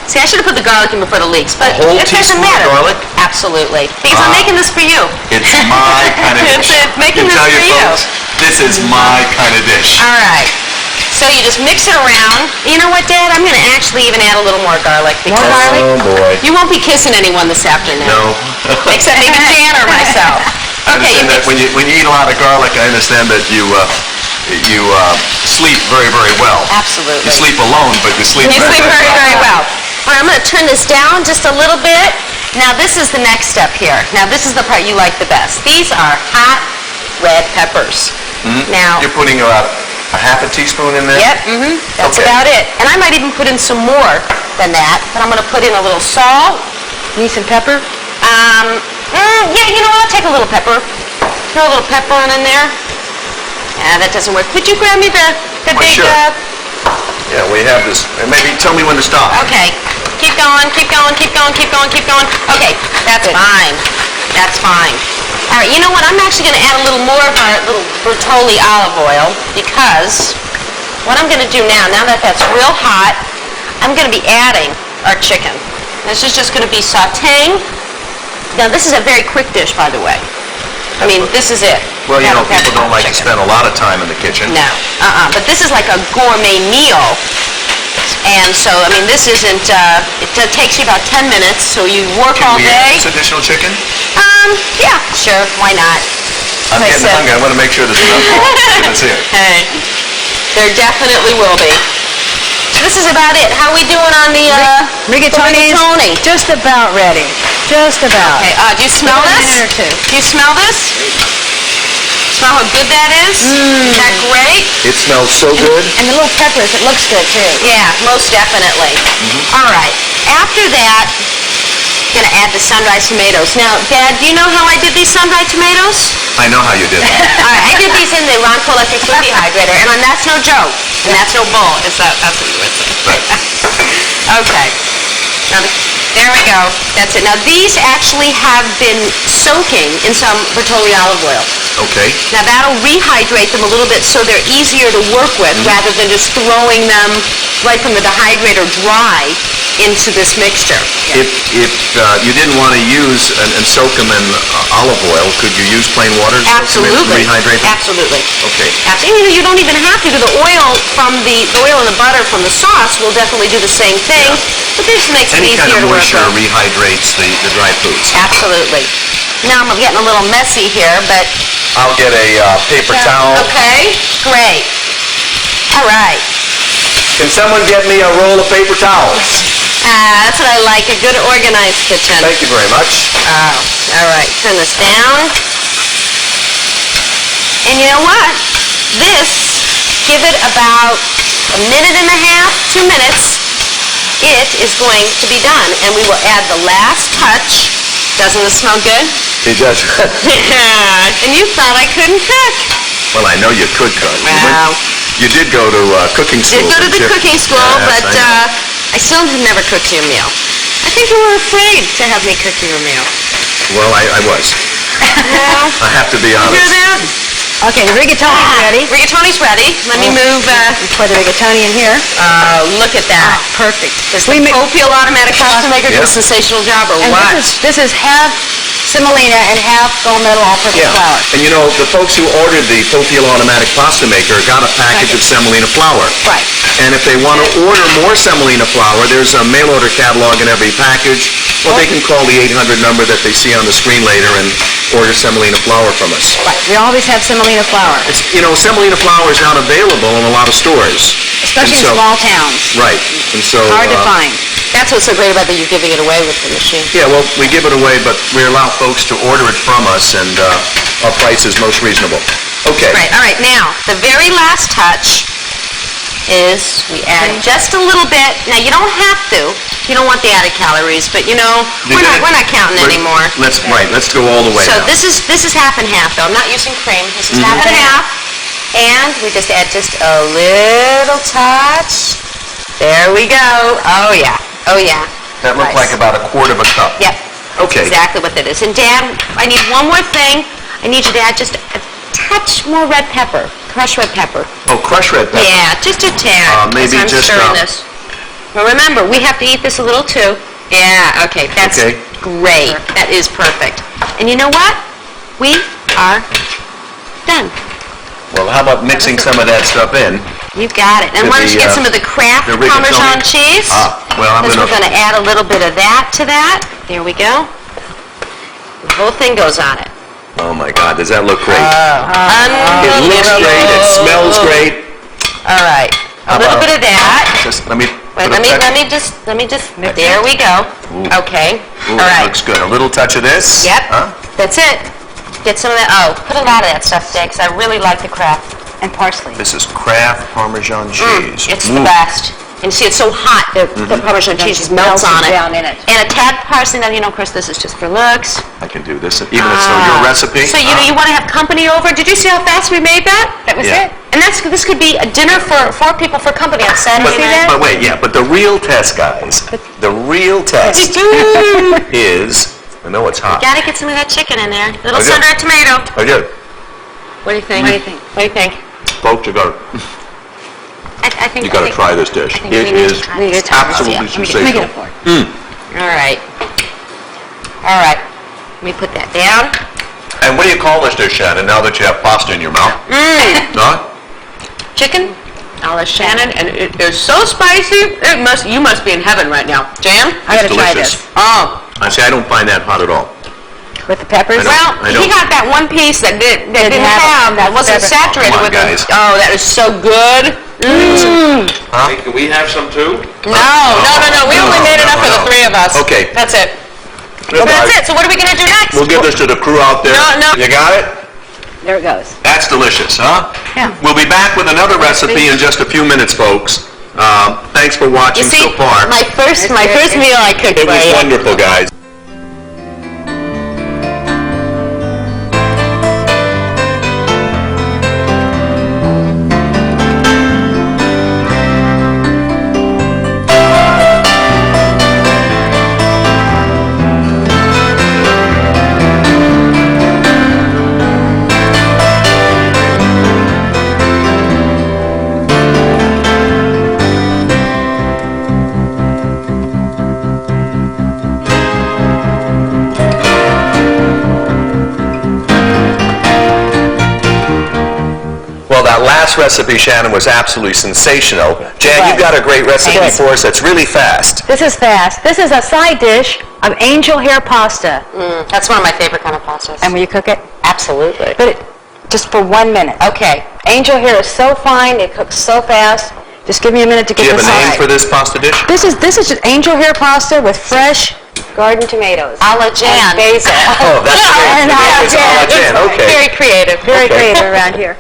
See, I should have put the garlic in before the leeks, but whole it doesn't teaspoon of matter. garlic? Absolutely. Because I'm making this for you. It's my kind of dish. It's making You this tell for your you. folks, this is my kind of dish. All right. So you just mix it around. You know what, Dad? I'm going to actually even add a little more garlic. Because Oh, boy. you won't be kissing anyone this afternoon. No. Except maybe Jan or myself. I Okay, understand that when you eat a lot of garlic, I understand that you sleep very, very well. Absolutely. You sleep alone, but you sleep You very, sleep very very, well. very well. All right, I'm going to turn this down just a little bit. Now, this is the next step here. Now, this is the part you like the best. These are hot red peppers. Now, You're putting about a half a teaspoon in there? yep, that's Okay. about it. And I might even put in some more than that, but I'm going to put in a little salt. Need some pepper? Yeah, you know what? I'll take a little pepper. Throw a little pepper on in there. Yeah, that doesn't work. Could you grab me the Why, big... sure. Yeah, we have this. And maybe tell me when to stop. Okay. Keep going, keep going, keep going, keep going, keep going. Okay, that's fine. That's fine. All right, you know what? I'm actually going to add a little more of our little Bertolli olive oil because what I'm going to do now that that's real hot, I'm going to be adding our chicken. This is just going to be sautéing. Now, this is a very quick dish, by the way. I mean, this is it. Well, Pepper, people don't like to chicken. spend a lot of time in the kitchen. No, but this is like a gourmet meal. And so, I mean, this isn't, it takes you about 10 minutes, so you work Can all we add day. this additional chicken? Yeah, sure, why not? I'm Like I getting said- hungry. I want to make sure there's enough chicken is here. Hey. There definitely will be. So this is about it. How are we doing on the Rigatoni's rigatoni? just about ready. Just about. Okay, do you smell Give it a this? minute or two. Do you smell this? Smell how good that is? Is that great? It smells so good. And the little peppers, it looks good too. Yeah, most definitely. All right. After that, I'm going to add the sun-dried tomatoes. Now, Dad, do you know how I did these sun-dried tomatoes? I know how you did that. All right, I did these in the Ronco Electric Food Dehydrator, and that's no joke, and that's no bull. That's what you would say. Okay. Now, there we go. That's it. Now, these actually have been soaking in some Bertolli olive oil. Okay. Now, that'll rehydrate them a little bit so they're easier to work with rather than just throwing them right from the dehydrator dry into this mixture. If you didn't want to use and soak them in olive oil, could you use plain water to Absolutely. rehydrate them? Absolutely. Okay. Absolutely. You don't even have to do the oil and the butter from the sauce will definitely do the same thing, but this makes it Any easier kind of to work moisture with. rehydrates the dry foods. Absolutely. Now I'm getting a little messy here, but I'll get a paper towel. okay, great. All right. Can someone get me a roll of paper towels? That's what I like, a good organized kitchen. Thank you very much. Oh, all right, turn this down. And you know what? This, give it about a minute and a half, 2 minutes, it is going to be done. And we will add the last touch. Doesn't this smell good? It does. And you thought I couldn't cook. Well, I know you could cook. Wow. You did go to cooking school. Did go to the didn't you? cooking school, Yes, but I know. I still have never cooked you a meal. I think you were afraid to have me cook you a meal. Well, I was. Well, I have to be you honest. hear that? Okay, the rigatoni's ready. Rigatoni's ready. Let me move, Pour the rigatoni in here. look at that. Perfect. Does the Pompeii automatic pasta maker do a Yeah. sensational job or And what? this is half semolina and half gold medal all-purpose Yeah, flour. and you know, the folks who ordered the Pompeii automatic pasta maker got a package of semolina flour. Right. And if they want to order more semolina flour, there's a mail order catalog in every package. Well, they can call the 800 number that they see on the screen later and order semolina flour from us. Right. We always have semolina flour, It's, you know, semolina flour is not available in a lot of stores. especially And in so- small towns. Right, and so... Hard to find. That's what's so great about that you're giving it away with the machine. Yeah, well, we give it away, but we allow folks to order it from us, and our price is most reasonable. Okay. Right, all right, now, the very last touch is we add just a little bit. Now, you don't have to. You don't want the added calories, but you know, we're not counting anymore. Let's go all the way So now. this is half and half, though. I'm not using cream. This is half and half. And we just add just a little touch. There we go. Oh, yeah. Oh, yeah. That looked Nice. like about a quart of a cup. Yep. Okay. Exactly what that is. And Dad, I need one more thing. I need you to add just a touch more red pepper, crushed red pepper. Oh, crushed red pepper. Yeah, just a tad. Maybe as I'm just, stirring this. Well, remember, we have to eat this a little too. Yeah, okay, that's Okay. great. That is perfect. And you know what? We are done. Well, how about mixing some of that stuff in? You've got it. And With why don't you the, get some of the Kraft the rigatoni? Parmesan cheese? Well, I'm Because gonna... we're going to add a little bit of that to that. There we go. The whole thing goes on it. Oh, my God, does that look great? It It looks great, it smells great. All right. A little bit of that. Just, let me... Wait, put a let me touch- just, there we go. Okay, Ooh, all that right. looks good. A little touch of this? Yep, Huh? that's it. Get some of that, put a lot of that stuff, Dad, 'cause I really like the Kraft. And parsley. This is Kraft Parmesan cheese. It's the best. And see, it's so hot, the Parmesan cheese just melts on it. down in it. And a tad parsley, now, you know, of course, this is just for looks. I can do this, even if it's your recipe. So, you know, you want to have company over. Did you see how fast we made that? That was Yeah. it. And this could be a dinner for 4 people for company on Saturday night. But wait, yeah, but the real test, guys, the real test is, I know it's hot. Gotta get some of that chicken in there. Little Okay. sun-dried tomato. I do. What do you think? What do you think? What do you think? Folks, you gotta try this dish. I think It we need is to try this. absolutely Yeah, let me sensational. get it for you. All right. All right. Let me put that down. And what do you call this dish, Shannon, now that you have pasta in your mouth? Huh? Chicken a la Shannon, and it is so spicy. You must be in heaven right now. Jan? I gotta try delicious. this. Oh. I say, I don't find that hot at all. with the peppers. Well, I he don't- got that one piece that didn't Didn't have, have that enough wasn't pepper. saturated Come on, with it. guys. Oh, that is so good. Huh? Hey, can we have some too? No. We only made enough for the no. three of us. Okay. That's it. So that's it. So what are we gonna do next? We'll give this to the crew out there. No. You got it? There it goes. That's delicious, huh? Yeah. We'll be back with another recipe in just a few minutes, folks. Thanks for You watching see, so far. my first meal I cooked It for was you. wonderful, guys. Well, that last recipe, Shannon, was absolutely sensational. Jan, you've got a great recipe Thanks. for us that's really fast. This is fast. This is a side dish of angel hair pasta. That's one of my favorite kind of pastas. And will you cook it? Absolutely. But just for 1 minute. Okay. Angel hair is so fine, it cooks so fast. Just give me a minute to Do get you have this a name right. for this pasta dish? This is just angel hair pasta with fresh garden tomatoes. A la Jan. And basil. Oh, that's great. And The name is a la Jan. Jan, okay. Very creative. Very Okay. creative around here.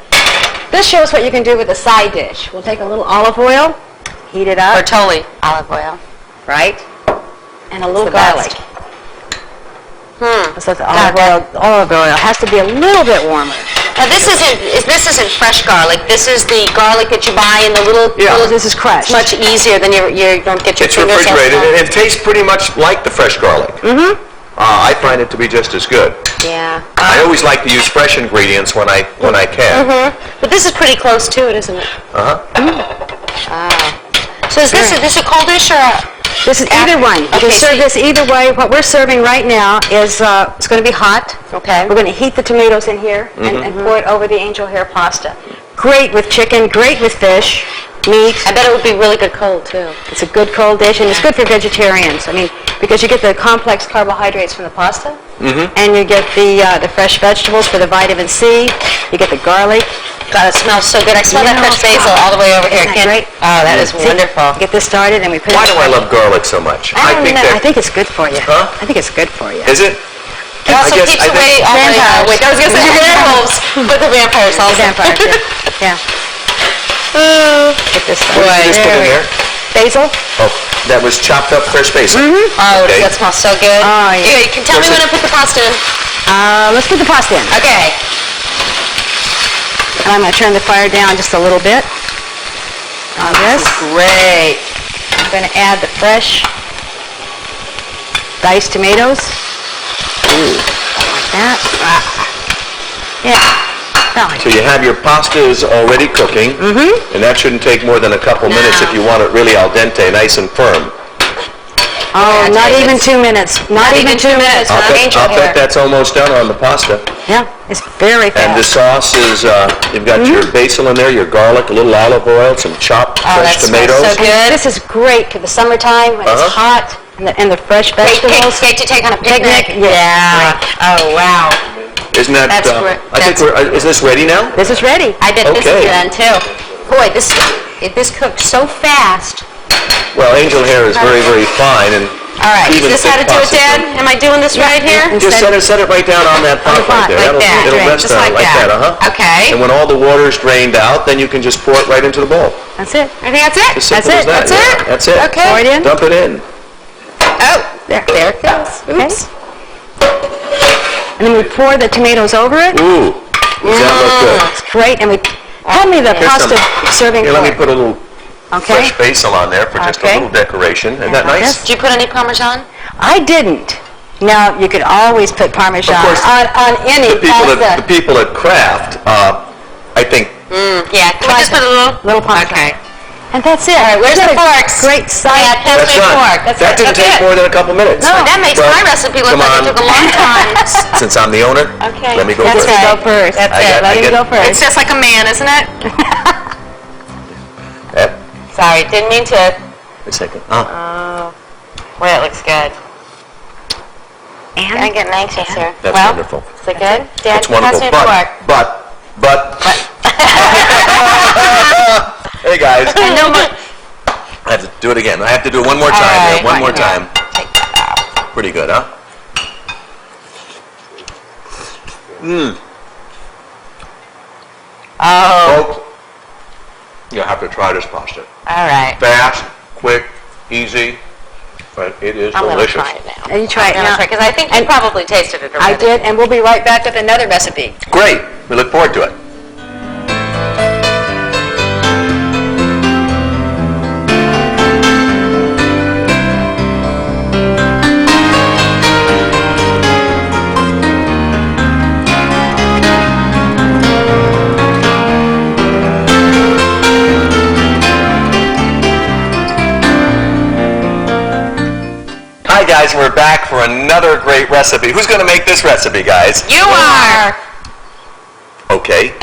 This shows what you can do with a side dish. We'll take a little olive oil, heat it up, Bertolli olive oil. right? And a little the garlic. best. So the olive oil has to be a little bit warmer. Now this isn't fresh garlic. This is the garlic that you buy in the little. Yeah. little- This is crushed. It's much easier than you don't get your It's fingers all refrigerated, stuck. and it tastes pretty much like the fresh garlic. Mm-hmm. I find it to be just as good. Yeah. I always like to use fresh ingredients when I can. But this is pretty close to it, isn't it? So is this a cold dish or a? This is either one. You Okay, can so serve this either way. What we're serving right now is, it's going to be hot. Okay. We're going to heat the tomatoes in here and pour it over the angel hair pasta. Great with chicken, great with fish, meat. I bet it would be really good cold too. It's a good cold dish, and it's good for vegetarians. I mean, because you get the complex carbohydrates from the pasta, and you get the fresh vegetables for the vitamin C, you get the garlic. God, it smells so good. I smell that Yeah. fresh basil all the way over here. Isn't that Ken. great? Oh, that is See, wonderful. Get this started, and we put Why it do I love garlic so much? I don't know. that- I think it's good for you. Huh? I think it's good for you. Is it? It also I guess- keeps I think- away all the Vampires. wait, I was going to say werewolves, but the vampires also. Vampires, yeah. Get this What started. did you just put in there? Basil? Oh, that was chopped up fresh basil. Oh, Okay. that smells so good. Oh, yeah. Here, you can tell me when to put the pasta in. Let's put the pasta in. Okay. And I'm going to turn the fire down just a little bit on this. Great. I'm going to add the fresh diced tomatoes. Like that. Yeah. Now, So you have your pastas already cooking, and that shouldn't take more than a couple minutes if you want it really al dente, nice and firm. oh, not even 2 minutes. Not even 2 minutes. Not angel I'll hair. bet that's almost done on the pasta. Yeah, it's very And the fast. sauce is, you've got your basil in there, your garlic, a little olive oil, some chopped Oh, fresh that smells tomatoes. so good. This is great for the summertime when it's hot and the fresh vegetables. Great to take on a picnic. Picnic, Yeah. Oh, wow. Isn't that, That's great. I think is this ready now? This is ready. I bet this is Okay. done too. Boy, this cooked so fast. Well, angel hair is very, very fine, and All right, is even this how to thick do it, pastas Dad? don't- Am I doing this right here? Just set it right down on that pot right there. like That'll- that, It'll right, rest just on like like that. that, uh-huh. Okay. And when all the water's drained out, then you can just pour it right into the bowl. That's it. I think that's it. As simple as that. That's yeah. it. That's it. Okay. Pour it in. Dump it in. Oh, there it goes. Oops. And then we pour the tomatoes over it. Ooh, does that look good? It's great. And we hand me the Here's pasta some- serving Here, let me fork. put a little Okay. fresh basil on there for just a Okay. little decoration. Isn't that like nice? this. Did you put any Parmesan? I didn't. Now, you could always put Parmesan Of course, on any The pasta. people at Kraft, I think, Yeah. Can we just put a little? Little Parmesan. Okay. And that's it. All right, where's Isn't the that a forks? Great side. Yeah, pass that's me a done. fork. That's That it. didn't That's take it. more than a couple minutes. Boy, that makes Well, my recipe look come like on. it took a long time. Since I'm the owner, Okay. let me go That's first. right. Go first. That's I it. got- Let I him get- go first. It's just like a man, isn't it? Yep. Sorry, didn't mean to. Wait a second. Boy, that looks good. I'm getting anxious here. That's Well, wonderful. Is it good? Dad, It's wonderful. pass me the fork. But. Hey, guys. And no more. I have to do it again. I have to do it one more time All here. One right, more here. time. Take that out. Pretty good, huh? Oh, Folks, you have to try this pasta. all right. Fast, quick, easy, but it is I'm going to delicious. try it now. And you try it I'm now. gonna because I think you probably tasted it already. I did, and we'll be right back with another recipe. Great. We look forward to it. Hi guys, we're back for another great recipe. Who's going to make this recipe, guys? You are. Okay.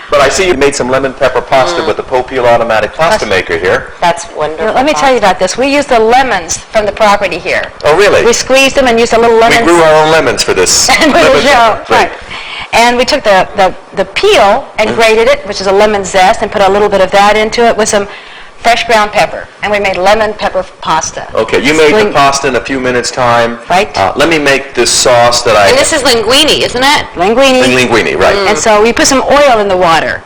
But I see you made some lemon pepper pasta with the Pompeii automatic pasta maker here. That's wonderful. Let me tell you about this. We used the lemons from the property here. Oh, really? We squeezed them and used a little We lemon. grew our own lemons for this. And we lemon show, pepper. right. And we took the peel and grated it, which is a lemon zest, and put a little bit of that into it with some fresh ground pepper. And we made lemon pepper pasta. Okay, you made the Spring- pasta in a few minutes' time. Right. Let me make this sauce that And I... this is linguine, isn't it? Linguine. Linguine, right. And so we put some oil in the water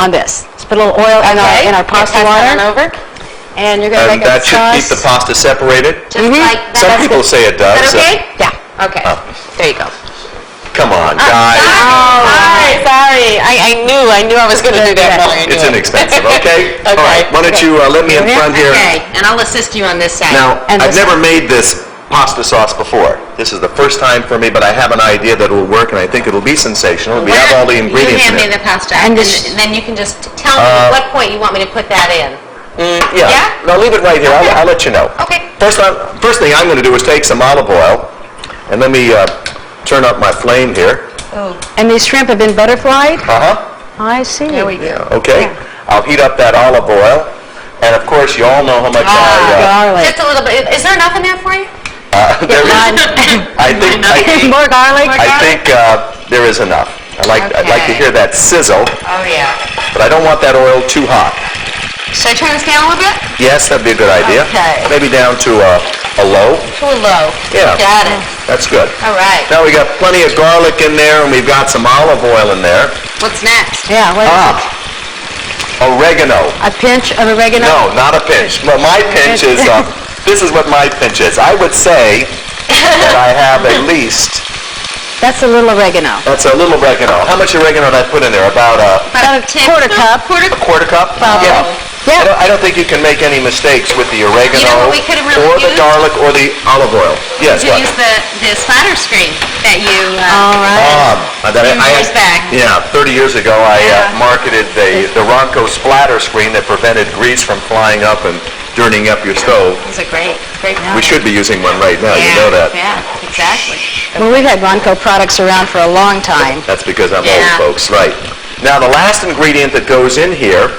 on this. Let's put a little oil in our pasta Pass that water. on over. And you're going to And make a that should keep the sauce. pasta separated? Just like that. Some people say it does. Is that okay? Yeah. Okay. There you go. Come on, guys. Sorry. I knew I was going to do that. It's inexpensive, okay? Okay. All right, why don't you let me in front here. Okay, and I'll assist you on this side. Now, And I've this never made this pasta sauce before. This is the first time for me, but I have an idea that it will work, and I think it'll be sensational. We have all the ingredients You hand in me it. the pasta, And and this- then you can just tell me at what point you want me to put that in. Yeah. Yeah? No, leave it right here. Okay. I'll let you know. Okay. First thing I'm going to do is take some olive oil, and let me turn up my flame here. And these shrimp have been butterflied? Uh-huh. I see. There we go. Yeah, okay. I'll heat up that olive oil, and of course, you all know how much Garlic. Just a little bit. Is there enough in there for you? there is. I think More garlic? there is enough. I'd like to Okay. hear that sizzle, Oh, yeah. but I don't want that oil too hot. Should I turn this down a little bit? Yes, that'd be a good idea. Okay. Maybe down to a low. To a low. Yeah. Got it. That's good. All right. Now we got plenty of garlic in there, and we've got some olive oil in there. What's next? Yeah, what is it? Oregano. A pinch of oregano? No, not a pinch. Well, my pinch is, this is what my pinch is. I would say that I have at least, That's a little oregano. that's a little oregano. How much oregano did I put in there? About a About a quarter cup. quarter cup? Yeah. Yeah. I don't think you can make any mistakes with the oregano, You know what we could have really or the used? garlic, or the olive oil. Yes, To what? use the splatter screen that you... All right. years back. Yeah, 30 years ago, I Yeah. marketed the Ronco splatter screen that prevented grease from flying up and dirtying up your stove. Those are great. Great. We should be using one right now, you know that. Yeah, exactly. Well, we've had Ronco products around for a long time. That's because I'm Yeah. old, folks, right. Now, the last ingredient that goes in here,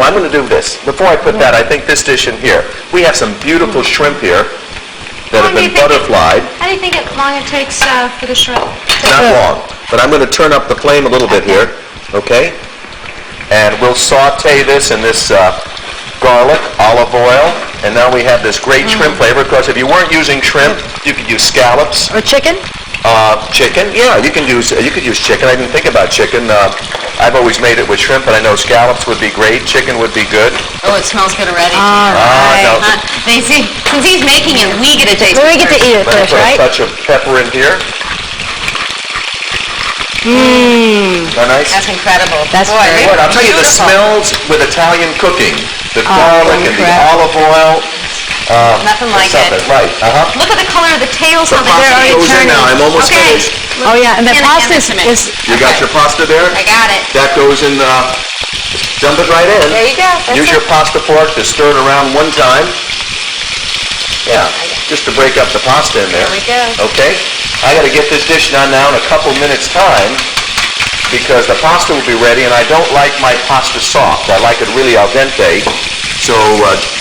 I'm going to do this. Before I put that, I think this dish in here. We have some beautiful shrimp here that have been butterflied. How do you think long it takes for the shrimp? Not long, but I'm going to turn up the flame a little bit here, okay? And we'll saute this in this garlic, olive oil, and now we have this great shrimp flavor, because if you weren't using shrimp, you could use scallops. Or chicken? Chicken, yeah, you could use chicken. I didn't think about chicken. I've always made it with shrimp, but I know scallops would be great. Chicken would be good. Oh, it smells good already. All right. No, Since he's making it, we get a taste. Well, we get to eat it let me first, put a right? touch of pepper in here. Isn't that nice? That's incredible. That's Boy, very What, I'll tell you, the beautiful. smells with Italian cooking, the garlic and the incredible. olive oil. Nothing like something, it. right, Look at the color of the tails The on the pasta they're already goes in turning. now. I'm almost Okay. finished. Oh, yeah, and the Hand it- pasta hand it to me. is... You got your pasta there? I got it. That goes in, dump it right in. There you go. That's Use it. your pasta fork to stir it around one time. Yeah, just to break up the pasta in there. There we go. Okay? I gotta get this dish done now in a couple minutes' time, because the pasta will be ready, and I don't like my pasta soft. I like it really al dente. So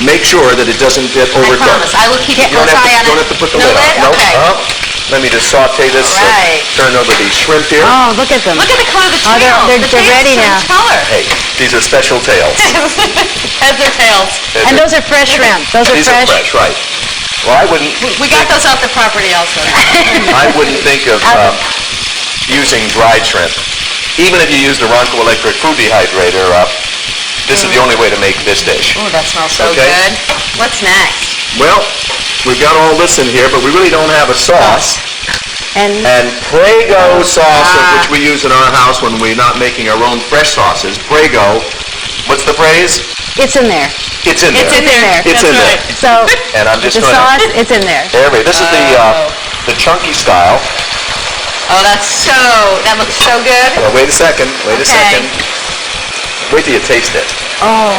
make sure that it doesn't get I overcooked. promise, I will keep a You don't close have eye on to, it. don't have to put the No lid on. lid? Nope. Okay. Let me just saute this. All right. Turn over the shrimp here. Oh, look at them. Look at the color of the Oh, tails. they're The tails ready change now. color. Hey, these are special tails. Heads or tails. And those are fresh shrimp. Those are These are fresh. fresh, right. Well, I wouldn't We got those off the property also. I wouldn't think of using dried shrimp. Even if you use the Ronco Electric food dehydrator, this is the only way to make this dish. Oh, that smells so Okay. good. What's next? Well, we've got all this in here, but we really don't have a sauce. And And Prego sauce, which we use in our house when we're not making our own fresh sauces. Prego, what's the phrase? it's in there. It's in there. It's in there. It's That's in there. right. So, And I'm just the going sauce, to... it's in there. This is the chunky style. Oh, that looks so good. Well, wait a second. Wait a Okay. second. Wait till you taste it. Oh,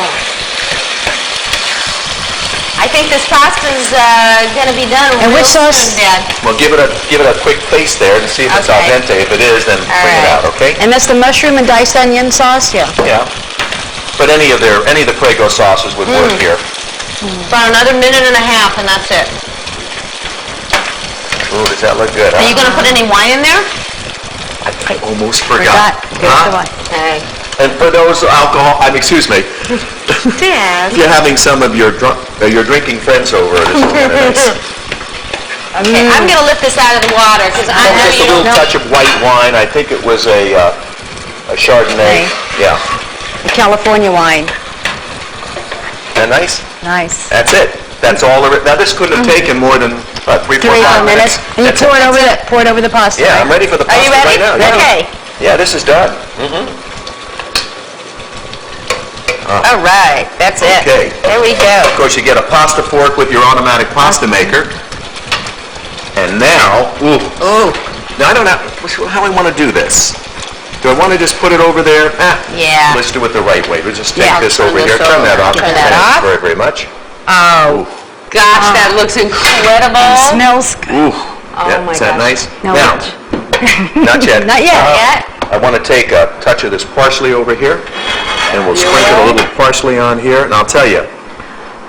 I think this pasta's gonna be done And real which sauce? soon, Dad. Well, give it a quick taste there and see if it's al Okay. dente. If it is, then bring it right. out, okay? and that's the mushroom and diced onion sauce? Yeah. Yeah. But any of the Prego sauces would work here. About another minute and a half, and that's it. Ooh, does that look good, huh? Are you gonna put any wine in there? I almost Forgot. forgot. Here's the one. Okay. And for those excuse me, Dad. if you're having some of your drinking friends over, this is kind of nice. Okay, I'm gonna lift this out of the water, because I know Just a you little don't... touch of white wine. I think it was a Chardonnay. Okay. Yeah. California wine. And nice. Nice. That's it. That's all there is. Now, this couldn't have taken more than, 3, 4, 3 5 more minutes. And you That's pour it it. over the pasta. Yeah, right? I'm ready for the Are you pasta ready? right now. Yeah. Okay. Yeah, this is done. All right, that's it. Okay. There we Of go. course, you get a pasta fork with your automatic pasta maker. And now, now I don't know how I want to do this. Do I want to just put it over there? Yeah. Let's do it the right way. We'll just take Yeah, this turn over this here. Turn that over. off. Turn that Thanks off. very, very much. Oh, gosh, that looks incredible. Smells good. Ooh. Oh Yeah, my is that gosh. nice? No, Now, not yet. Not yet. Yet? I want to take a touch of this parsley over here, and we'll sprinkle a little parsley on here. And I'll tell you,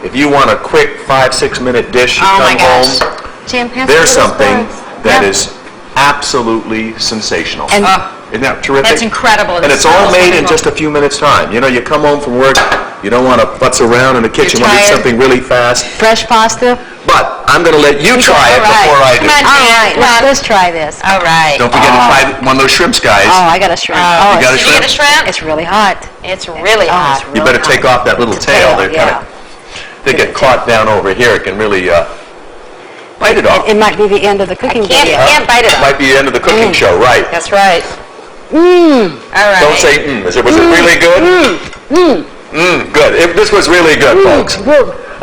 if you want a quick 5-6 minute dish, you Oh my come gosh. home, Jim, pass there's me those something buns. that Yeah. is absolutely sensational. And Isn't that terrific? That's incredible. And It it's all smells made in wonderful. just a few minutes' time. You know, you come home from work, you don't want to futz around in the kitchen, you want to do tired. something really fast. fresh pasta. But I'm going to let you try it All right. before I do. Come on, All Dan, right, come on. let's try this. All right. Don't forget to try one of those shrimps, guys. Oh, I got a shrimp. You got a Did you get a shrimp? It's really hot. It's really Oh, hot. it's You really better take hot. off that little It's a tail. They're yeah. they get caught down over here. It can really bite it off. It might be the end of the cooking video. Can't bite it off. Might be the end of the cooking show, right? That's right. All right. Don't say Was it really good? Good. This was really good, folks.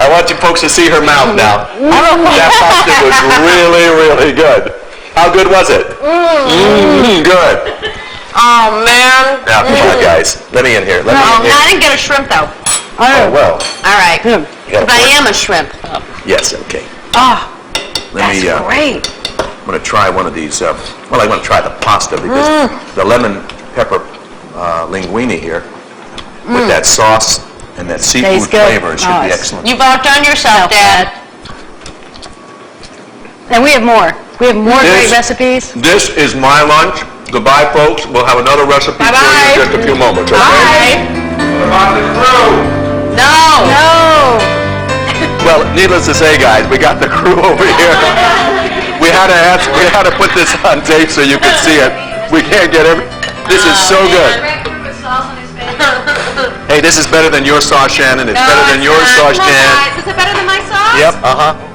I want you folks to see her mouth now. That pasta was really, really good. How good was it? Good. Oh, man. Now, come on, guys. Let me in here. Let me Oh, in here. I didn't get a shrimp, though. Oh, well. All right. You gotta But I pour it. am a shrimp. Yes, okay. Oh, Let me, that's great. I'm going to try one of these, I'm going to try the pasta because the lemon pepper linguine here with that sauce and that seafood Tastes good. flavor should be Nice. excellent. You've outdone yourself, Dad. And we have more. We have more great This- recipes. This is my lunch. Goodbye, folks. We'll have another recipe for you Bye-bye. in just a few moments, okay? Bye. What about the crew? No. No. Well, needless to say, guys, we got the crew over here. We had to put this on tape so you could see it. We can't get this is so good. Hey, this is better than your sauce, Shannon. It's better than your sauce, Come on, Dan. guys. Is it better than my sauce? Yep, uh-huh.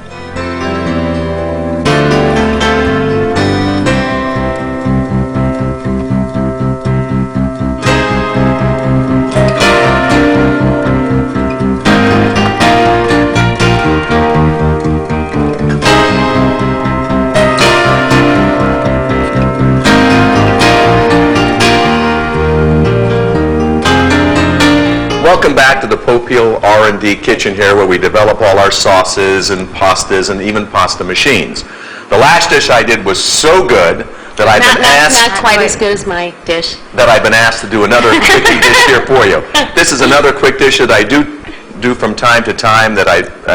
Welcome back to the Pompeii R&D kitchen here where we develop all our sauces and pastas and even pasta machines. The last dish I did was so good that I've been asked Not quite as good as my dish. to do another quickie dish here for you. This is another quick dish that I do do from time to time that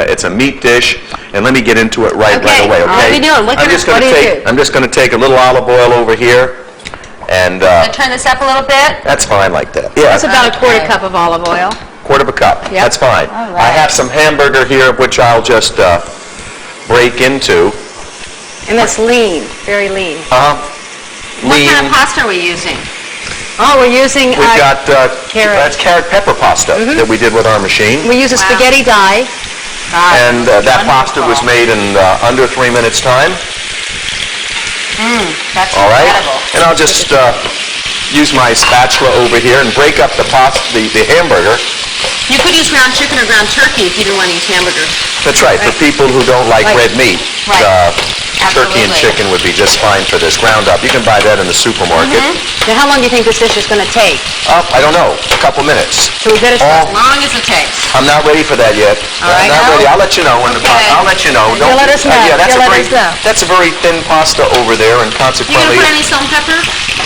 it's a meat dish, and let me get into it right Okay. away, okay? What are we doing? I'm just going to take, I'm just going to take a little olive oil over here, and Turn this up a little bit. that's fine like that. Yeah, That's about a quarter Okay. cup of olive oil. quarter of a cup. Yep. That's fine. All I right. have some hamburger here, which I'll just break into. And that's lean, very lean. What Lean. kind of pasta are we using? Oh, we're using, We've got carrot. that's carrot pepper pasta that we did with our machine. we use a spaghetti dye. And that pasta was made in under 3 minutes' time. That's All right? incredible. And I'll just use my spatula over here and break up the hamburger. You could use ground chicken or ground turkey if you didn't want to use hamburger. That's right, for people who don't like Right. red meat. Right. Turkey and Absolutely. chicken would be just fine for this ground up. You can buy that in the supermarket. Now, how long do you think this dish is going to take? I don't know, a couple minutes. So we better All- As long as it takes. I'm not ready for that yet. All right, I'm not now? ready. I'll let you know when Okay. I'll let you know. You'll let us know. Yeah, that's You'll a let very us know. that's a very thin pasta over there, and You gonna consequently. put any salt and pepper?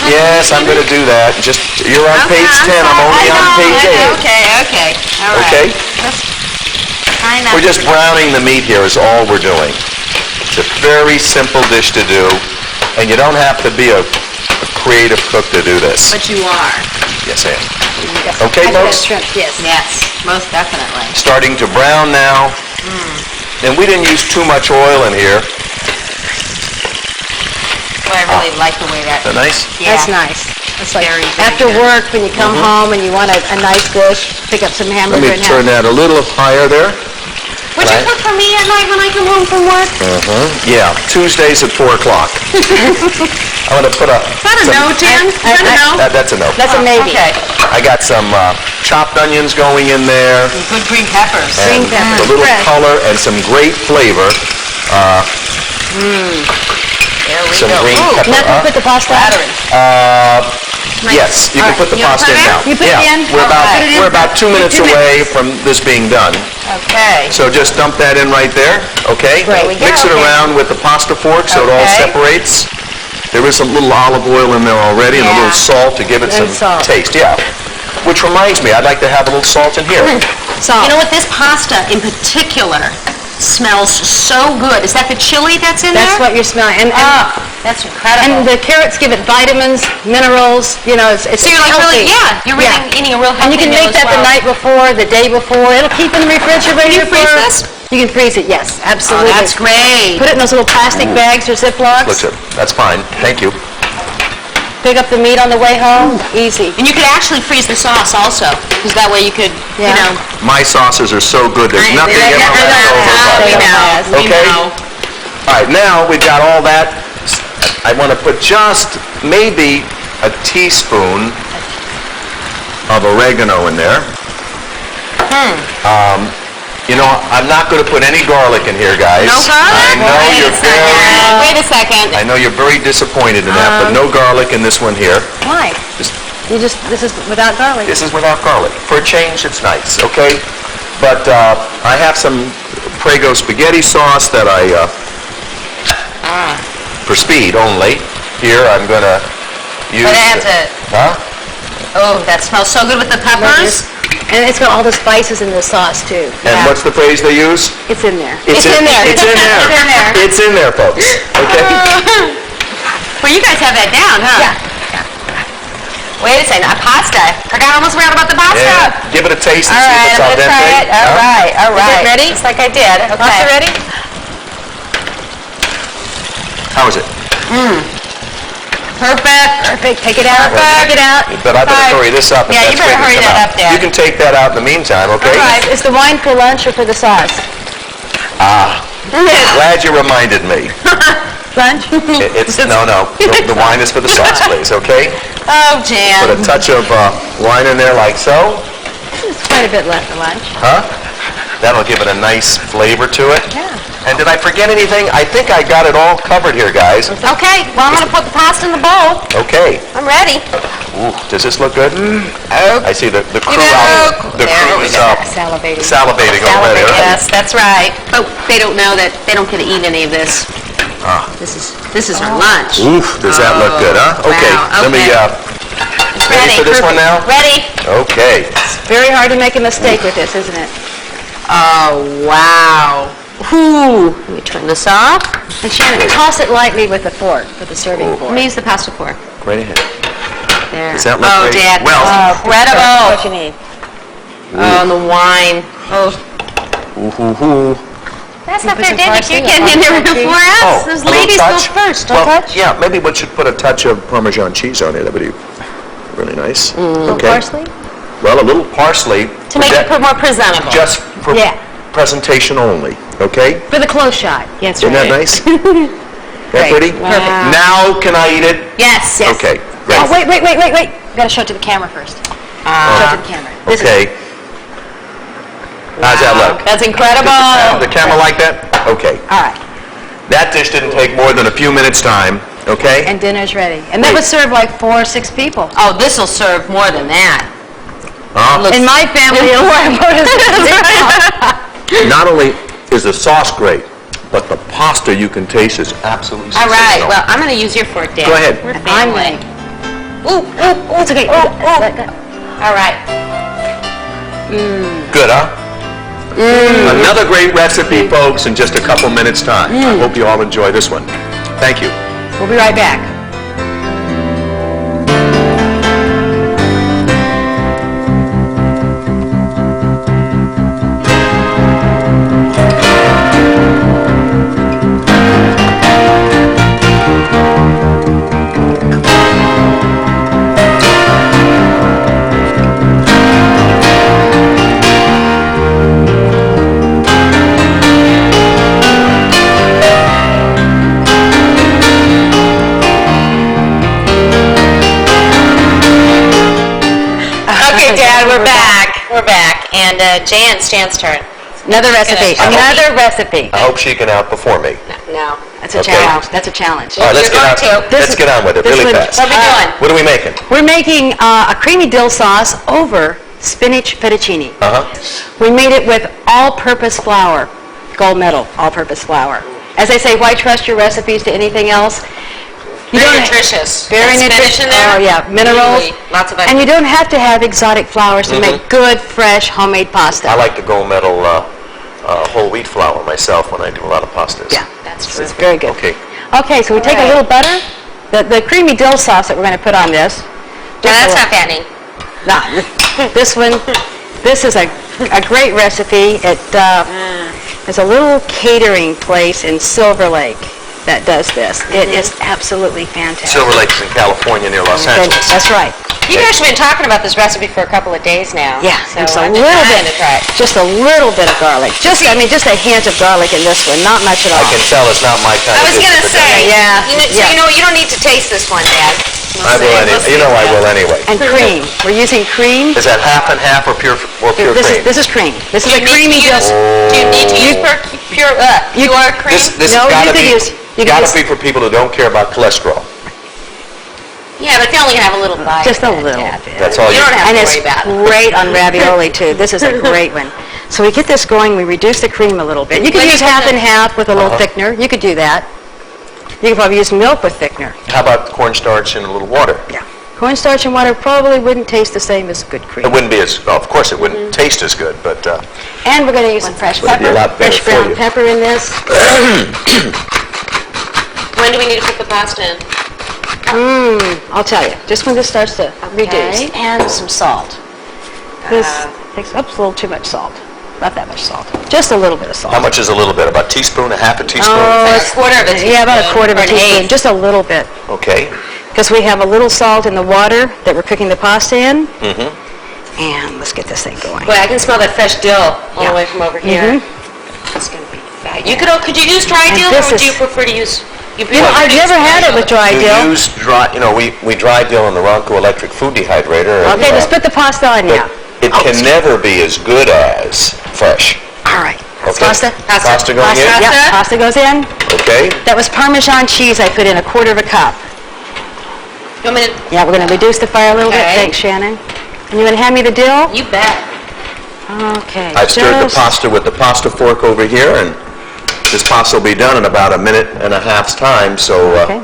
Yes, I'm going to do that. Just you're on Okay, page 10. I'm sorry. only I on know, page I know. 8. Okay. All right. Okay? I know. We're just browning the meat here is all we're doing. It's a very simple dish to do, and you don't have to be a creative cook to do this. But you are. Yes, I am. Yes. Okay, I think folks? that's shrimp, yes. Yes, most definitely. Starting to brown now. And we didn't use too much oil in here. Boy, I really like the way that. Is that nice? That's Yeah. nice. It's like Very, very after good. work, when you come home and you want a nice dish, pick up some Let hamburger me and turn have... that a little higher there. Would you Right. cook for me at night when I come home from work? Yeah, Tuesdays at 4 o'clock. I'm going to put a... Is that a no, Jan? Is that a no? That's a no. That's a maybe. Okay. I got some chopped onions going in there. Good green peppers. Green And pepper, a little fresh. color and some great flavor. There we Some go. green Ooh, pepper. Now can we put the pasta on? flattering. Yes, you can put the You wanna pasta put in it now. in? You put it in? We're about, All right. we're about 2 minutes away from this being done. Okay. So just dump that in right there, okay? There we go. Mix it around with the pasta fork so it all Okay. separates. There is some little olive oil in there already and a little Yeah. salt to give it some And salt. taste, yeah. Which reminds me, I'd like to have a little salt in here. Salt. You know what, this pasta in particular smells so good. Is that the chili that's in there? That's what you're smelling. And That's incredible. and the carrots give it vitamins, minerals, you know, it's So you're like healthy. really, yeah, you're really eating a real healthy And you can meal make as that the well. night before, the day before. It'll keep in the refrigerator. Can you freeze for- this? You can freeze it, yes, Oh, absolutely. that's great. Put it in those little plastic bags or Ziplocs. Looks good. That's fine, thank you. Pick up the meat on the way home, easy. And you could actually freeze the sauce also, because that way you could, you Yeah. know. My sauces are so good, there's nothing I ever know, left over. we know, we Okay. know. All right, now we've got all that. I want to put just maybe a teaspoon of oregano in there. You know, I'm not going to put any garlic in here, guys. No garlic? I know Wait you're a second. very, Wait a second. I know you're very disappointed in that, but no garlic in this one here. Why? This is without garlic. This is without garlic. For a change, it's nice, okay? But I have some Prego spaghetti sauce that I, for speed only. Here, I'm going to use... But it has a, Huh? oh, that smells so good with the peppers. And it's got all the spices in the sauce, too. And what's the phrase they use? It's in there. It's in there. It's in there. It's in there. It's in there, folks. Okay? Well, you guys have that down, huh? Yeah. Wait a second, pasta. Almost forgot about the pasta. Yeah. Give it a taste and All see if right, it's I'm al gonna dente. try it. All Huh? right, all Is it right. ready? Just like I did. Okay. Pasta ready? How is it? Perfect. Take it out. Perfect. Take it out. But I better hurry this up. if Yeah, that's you better ready to hurry come that out. up there. You can take that out in the meantime, okay? All right, is the wine for lunch or for the sauce? Glad you reminded me. Lunch? It's no. The wine is for the sauce, please, okay? Oh, Put Jan. a touch of wine in there like so. There's quite a bit left for lunch. Huh? That'll give it a nice flavor to it. Yeah. And did I forget anything? I think I got it all covered here, guys. Okay, well, I'm gonna put the pasta in the bowl. Okay. I'm ready. Ooh, does this look good? I see the crew know, out. The there crew we is go. Salivating. salivating over there. Yes, that's right. Oh, they don't know that they don't get to eat any of this. This is our lunch. Oof, does that look good, huh? Okay, Wow, let me, okay. ready for this one now? Ready. Okay. Very hard to make a mistake with this, isn't it? Oh, wow. Ooh. Let me turn this off. And Shannon, toss it lightly with the fork, with the serving Let fork. me use the pasta fork. Right ahead. There. Does that look Oh, great? Dad, Well- this is incredible. What you need. Oh, and the wine. Oh, that's not put fair, some Dad. parsley You're getting in there before us. Those a little ladies go touch? first. Well, touch? yeah, maybe we should put a touch of Parmesan cheese on it. That would be really nice. Okay. Parsley? Well, a little parsley. To make it more presentable. Just for Yeah. presentation only, okay? For the close shot. Yes, Isn't that nice? That pretty? Perfect. Now can I eat it? Yes. Okay, great. Oh, wait. We gotta show it to the camera first. Show it to the camera. This is- Okay. How's that look? That's incredible. Does the camera like that? Okay. All right, That dish didn't take more than a few minutes' time, okay? and dinner's ready. And that would serve like 4 or 6 people. Oh, this will serve more than that. Huh? In my family, it'll work more than 6. Not only is the sauce great, but the pasta you can taste is absolutely All sensational. right. Well, I'm going to use your fork, Dad. Go ahead. We're I'm family. Ooh, it's okay. All right. Good, huh? Another great recipe, folks, in just a couple minutes' time. I hope you all enjoy this one. Thank you. We'll be right back. Okay, Dad, we're back. We're back. And Jan's turn. Another recipe. Another recipe. I hope she can outperform me. No. That's a Okay. challenge. That's a challenge. All right, let's You're get going on. to. Let's get on with it This really one- fast. What are we doing? What are we making? We're making a creamy dill sauce over spinach fettuccine. We made it with all-purpose flour, gold medal all-purpose flour. As I say, why trust your recipes to anything else? You Very don't- nutritious. Very And spinach nutritious. in there? Oh, yeah, minerals. Really, lots of And you don't have to have exotic flours to make good, fresh, homemade pasta. I like the gold medal whole wheat flour myself when I do a lot of pastas. Yeah, That's it's true. very good. Okay. Okay, so we take a Alright. little butter, the creamy dill sauce that we're going to put on this. No, that's not fattening. No, this one, this is a great recipe. It is a little catering place in Silver Lake that does this. It is absolutely fantastic. Silver Lake's in California near Los Angeles. That's right. You've actually been talking about this recipe for a couple of days now. Yeah, So it's a I've been little dying bit, to try it. just a little bit of garlic. Just a hint of garlic in this one, not much at all. I can tell it's not my kind I of was dish. going to but say, Yeah, so yeah. you know, you don't need to taste this one, Dad. I will anyway. You know I will anyway. And cream. We're using cream. Is that half and half or pure cream? This is cream. This is a creamy dill. Do you need to use pure cream? This No, has you could use- you could gotta use- be for people who don't care about cholesterol. Yeah, but it's only going to have a little bite. Just a in it, little Dad. bit. That's all You you. don't have And to it's worry about it. great on ravioli too. This is a great one. So we get this going, we reduce the cream a little bit. You could When you use put half the- and half with a little thickener. You could do that. You could probably use milk with thickener. How about cornstarch and a little water? Yeah. Cornstarch and water probably wouldn't taste the same as good It cream. wouldn't be as, well, of course, it wouldn't taste as good, but And we're going to use some fresh Would it be a pepper, lot better fresh for brown you? pepper in this. When do we need to put the pasta in? I'll tell you, just when this starts to reduce. And some salt. This takes up a little too much salt. Not that much salt. Just a little bit of salt. how much is a little bit? About a teaspoon, a half a teaspoon? A quarter of a teaspoon. Yeah, about a quarter of or a an teaspoon, eighth. just a little bit. Okay. Because we have a little salt in the water that we're cooking the pasta in. And let's get this thing going. Boy, I can smell that fresh dill all Yeah. the way from over here. It's going to be fabulous. Could you use dry And dill, this or would is- you prefer to use... You know, I've never had it with dry You dill. use dry, we dry dill in the Ronco electric food dehydrator. and, Okay, let's put the pasta on now. It can never be as good as fresh. All right. Okay. Pasta? Pasta going in? Pasta. Yeah, pasta goes in. Okay. That was Parmesan cheese I put in a quarter of a cup. You want me to... Yeah, we're going to reduce the fire a little bit. Okay. Thanks, Shannon. And you want to hand me the dill? You bet. Okay. I've stirred the just- pasta with the pasta fork over here, and this pasta will be done in about a minute and a half's time, so Okay.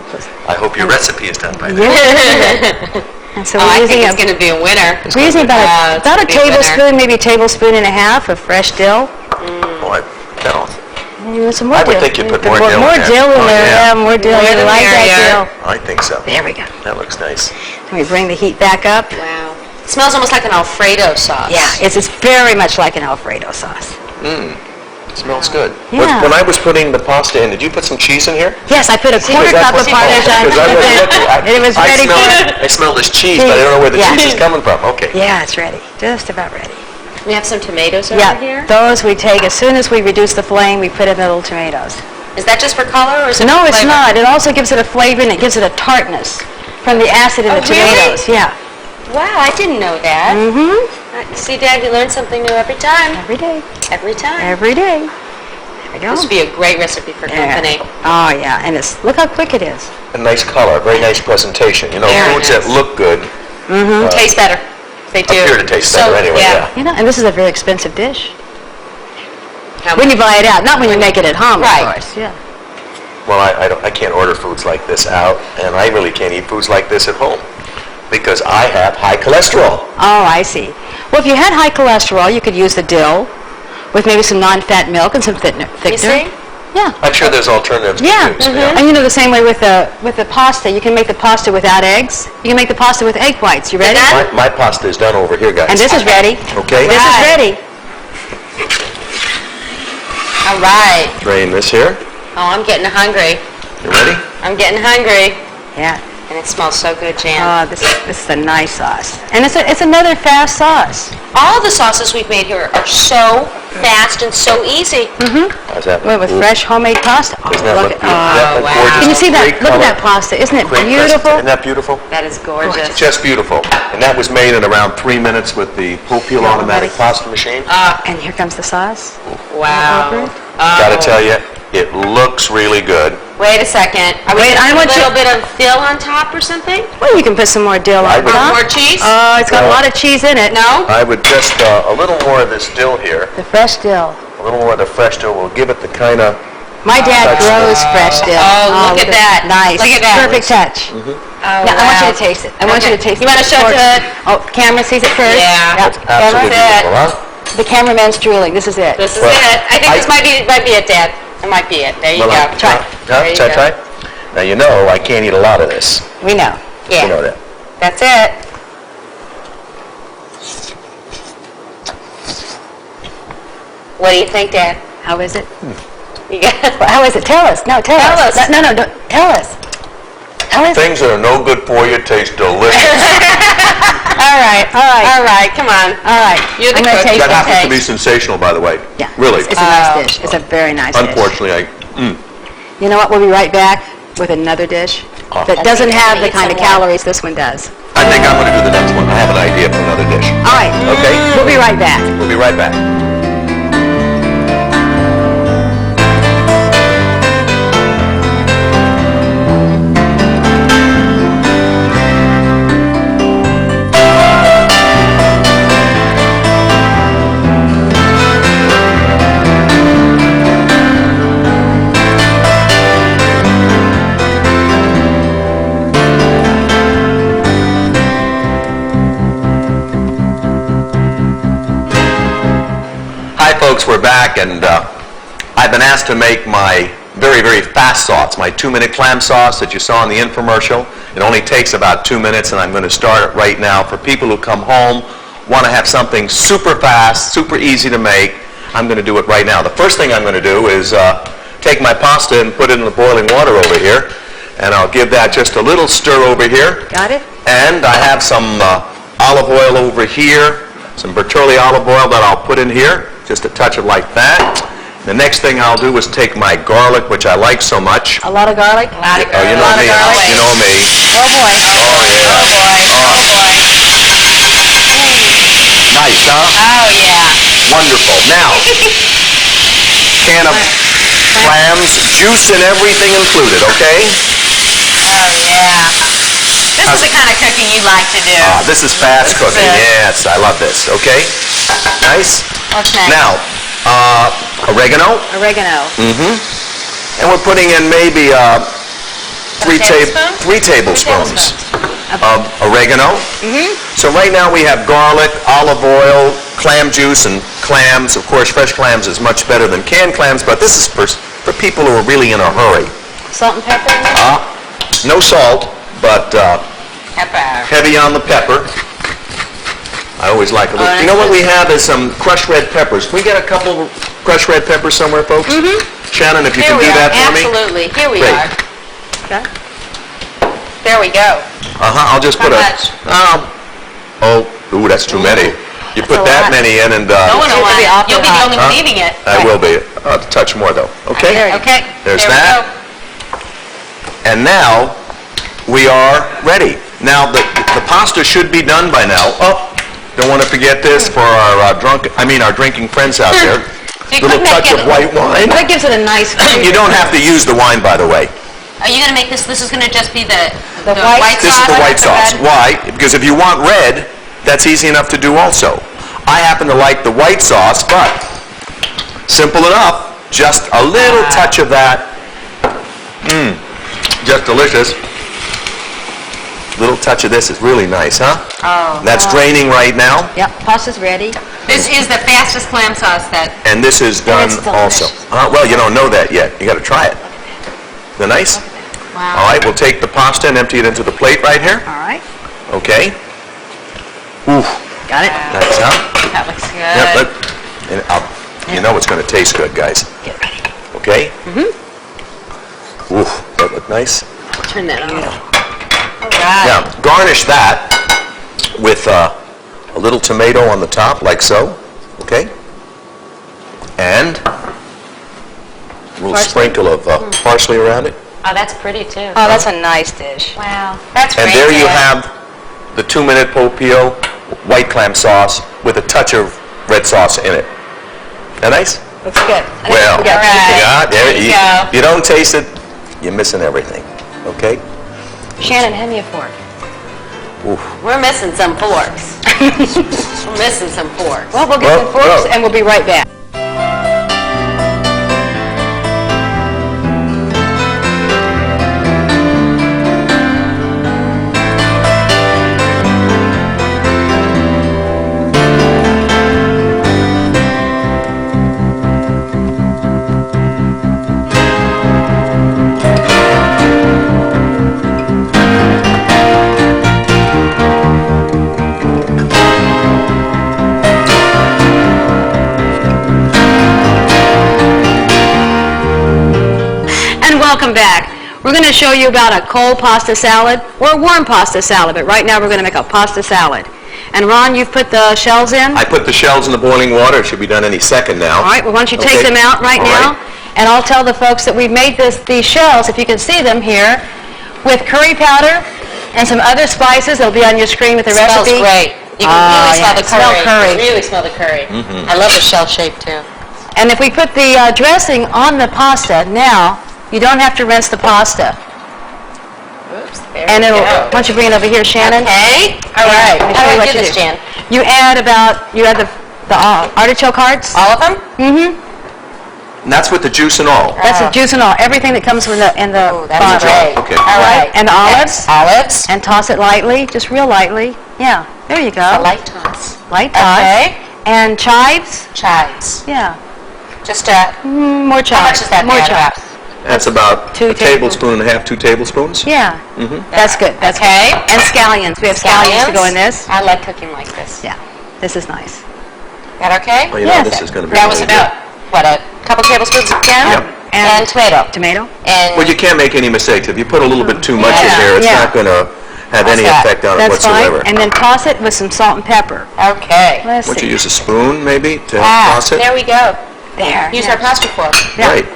I hope your recipe is done by then. Yeah. And so Oh, I we're think using it's going to be a winner. we're using it's about a gonna be a winner. tablespoon, maybe a tablespoon and a half of fresh dill. No. You want some more I would dill? think you'd put more dill in More there. dill in Oh, there, yeah. yeah, more dill. More You the like that merrier. dill. I think so. There we go. That looks nice. Can we bring the heat back up? Wow. It smells almost like an Alfredo sauce. Yeah, it's very much like an Alfredo sauce. It smells good. Yeah. When I was putting the pasta in, did you put some cheese in here? Yes, I put a quarter Is that cup of what- Parmesan. Because I wasn't looking. It was ready for I smell this cheese, but I don't know where the Yeah. cheese is coming from. Okay. Yeah, it's ready. Just about ready. We have some tomatoes over Yeah, here. those we take, as soon as we reduce the flame, we put in the little tomatoes. Is that just for color or is it No, for it's flavor? not. It also gives it a flavor and it gives it a tartness from the acid in Oh, the really? tomatoes. Yeah. Wow, I didn't know that. Mm-hmm. See, Dad, you learn something new every time. Every day. Every time. Every day. There we go. This would be a great recipe for Yeah. company. Oh, yeah. And it's, look how quick it is. A nice color, very nice presentation. You know, Very foods nice. that look good Tastes better. They do. appear to taste better anyway, yeah. You know, and this is a very expensive dish. How When much? you buy it out, not when you make it at home, Right. of course. Yeah. Well, I can't order foods like this out, and I really can't eat foods like this at home because I have high cholesterol. Oh, I see. Well, if you had high cholesterol, you could use the dill with maybe some non-fat milk and some thickener. You see? Yeah. I'm sure there's alternatives to Yeah. use. Yeah. And you know the same way with the pasta, you can make the pasta without eggs. You can make the pasta with egg whites. You ready? done? My pasta is done over here, guys. And this is ready. Okay. This is ready. All right. Drain this here. Oh, I'm getting hungry. You ready? I'm getting hungry. Yeah. And it smells so good, Jan. Oh, this is a nice sauce. And it's another fast sauce. All the sauces we've made here are so fast and so easy. How's that? With Ooh. fresh homemade pasta. Oh, Doesn't that look look at beautiful? That look wow. gorgeous. Can you see that? Great Look at color. that pasta. Isn't it Great beautiful? Isn't that beautiful? That is gorgeous. Just beautiful. And that was made in around 3 minutes with the Peel automatic pasta machine. And here comes the sauce. Wow. Gotta tell you, it looks really good. Wait a second. Are we Wait, I gonna want put a you- little bit of dill on top or something? Well, you can put some more dill on top. More cheese? Oh, it's got a lot of cheese in it. No? I would just, a little more of this dill here, The fresh dill. a little more of the fresh dill will give it the kind of, My dad That's grows fresh dill. Oh, look at that. Nice. Look at that. Perfect touch. Oh, Now, I want you to taste it. I want you to taste it. You want to show it to... Oh, camera sees it first? Yeah. Yep. absolutely That's it. beautiful, huh? The cameraman's drooling. This is it. This is Well, it. I think this I- might be it, Dad. It might be it. There you Well, go. Try it. There you go. Try. Now, you know I can't eat a lot of this. We know. Yeah. You know that. That's it. What do you think, Dad? How is it? You got Well, how is it? Tell us. No, tell us. us. No, don't. Tell us. How is it? Things that are no good for you taste delicious. All right. All right, come on. All right. You're the I'm gonna cook. taste That it. happens to be sensational, by the way. Yeah. Really. It's a nice dish. It's a very nice dish. Unfortunately, You know what? We'll be right back with another dish that doesn't have the kind of calories this one does. I think I'm going to do the next one. I have an idea for another dish. All right. Okay? We'll be right back. We'll be right back. Hi folks, we're back, and I've been asked to make my very, very fast sauce, my 2-minute clam sauce that you saw in the infomercial. It only takes about 2 minutes, and I'm going to start it right now. For people who come home, want to have something super fast, super easy to make, I'm going to do it right now. The first thing I'm going to do is take my pasta and put it in the boiling water over here, and I'll give that just a little stir over here. Got it? And I have some olive oil over here, some Bertolli olive oil that I'll put in here, just a touch of like that. The next thing I'll do is take my garlic, which I like so much. A lot of garlic? Oh, you know me. You know me. Oh, boy. Oh, yeah. Oh, boy. Oh, boy. Nice, huh? Oh, yeah. Wonderful. Now, can of clams, juice and everything included, okay? Oh, yeah. This is the kind of cooking you like to do. This is fast cooking. Yes, I love this. Okay? Nice. What's next? Now, oregano. Oregano. And we're putting in maybe 3 tablespoons? tablespoons of oregano. So right now we have garlic, olive oil, clam juice, and clams. Of course, fresh clams is much better than canned clams, but this is for people who are really in a hurry. Salt and pepper? No salt, but Pepper. heavy on the pepper. I always like a little. You know what we have is some crushed red peppers. Can we get a couple crushed red peppers somewhere, folks? Shannon, if you Here can we do are. that for me. Absolutely. Here we Great. are. Okay. There we go. I'll just How put much? Ooh, that's too many. You put a that lot. many in and, No one will It'll want be it. awfully You'll be the hot. only one eating it. I will be. A touch more though, okay? Okay. There's there that. We go. And now, we are ready. Now, the pasta should be done by now. Don't want to forget this for our our drinking friends out there. You Little could make touch it- of white wine. That gives it a nice flavor. You don't have to use the wine, by the way. Are you going to make this is going to just be the white white This sauce? is the white sauce. red? Why? Because if you want red, that's easy enough to do also. I happen to like the white sauce, but simple enough. Just a little touch of that. Just delicious. Little touch of this is really nice, huh? Oh. That's draining right now, Yep, pasta's ready. This is the fastest clam sauce that... and this is done it's also. delicious. Well, you don't know that yet. You got to try it. Isn't it nice? Wow. All right, we'll take the pasta and empty it into the plate right here. All right. Okay. Ooh, Got it? that's huh? That looks good. Yep, and you know it's going to taste good, guys. Get ready. Okay? Ooh, that look nice? Turn that off. All right. Now, garnish that with a little tomato on the top, like so, okay? And a little sprinkle of parsley around it. Oh, that's pretty too. Oh, that's a nice dish. Wow. That's And great. there you Dad. have the 2-minute Pompeii white clam sauce with a touch of red sauce in it. That nice? Looks good. Well, we got All right. yeah, There you go. you don't taste it, you're missing everything, okay? Shannon, hand me a fork. We're missing some forks. We're missing some forks. Well, we'll get some forks and we'll be right back. Welcome back. We're going to show you about a cold pasta salad or a warm pasta salad, but right now we're going to make a pasta salad. And Ron, you've put the shells in? I put the shells in the boiling water. It should be done any second now. All right, well, why don't you take Okay. them out right All now? right. And I'll tell the folks that we've made these shells, if you can see them here, with curry powder and some other spices. It'll be on your screen with the Smells recipe. great. You can Oh, really smell yeah, the smell curry. curry. You really smell the curry. I love the shell shape too. And if we put the dressing on the pasta now, you don't have to rinse the pasta. Oops, there And we it'll, go. why don't you bring it over here, Shannon? Okay. All Yeah, right. let me How show you do I what do you this, do. Jan? You add the artichoke hearts. All of them? And that's with the juice and all. That's the juice and all, everything that comes in the Oh, that's bottom. great. Okay. All right. And olives. Olives. And toss it lightly, just real lightly. Yeah, there you go. A light toss. Light toss. Okay. And chives. Chives. Yeah, Just more chives. how much is that? More Dad, chives. about? That's about Two a tablespoon and a half, 2 tablespoons. Yeah, that's good. That's Okay. good. And scallions. We have scallions to go in this. I like cooking like this. Yeah, this is nice. That okay? Well, you know, Yes. this is going to be That was really about, what, a couple tablespoons of jam? Yep. And tomato. Tomato. And Well, you can't make any mistakes. If you put a little bit too much in Yeah. there, it's Yeah. not going to have How's any that? effect on it That's fine. whatsoever. And then toss it with some salt and pepper. okay. Let's Would you see. use a spoon, maybe, to Ah, toss it? there we go. There. Use yeah. our pasta fork Yeah. Right.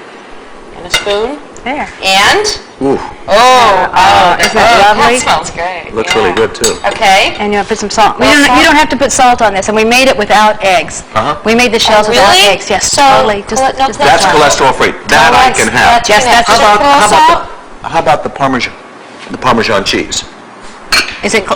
and a spoon. There. And, Ooh, Isn't that lovely? That smells great. looks Yeah. really good, too. Okay. And you put some salt. Little You salt? don't have to put salt on this, and we made it without eggs. Uh-huh. We made the shells without really? eggs. Yes, So, totally. Just no, just that's That's fine. cholesterol-free. That I can have. Yes, that's- How about the Parmesan cheese? Is it?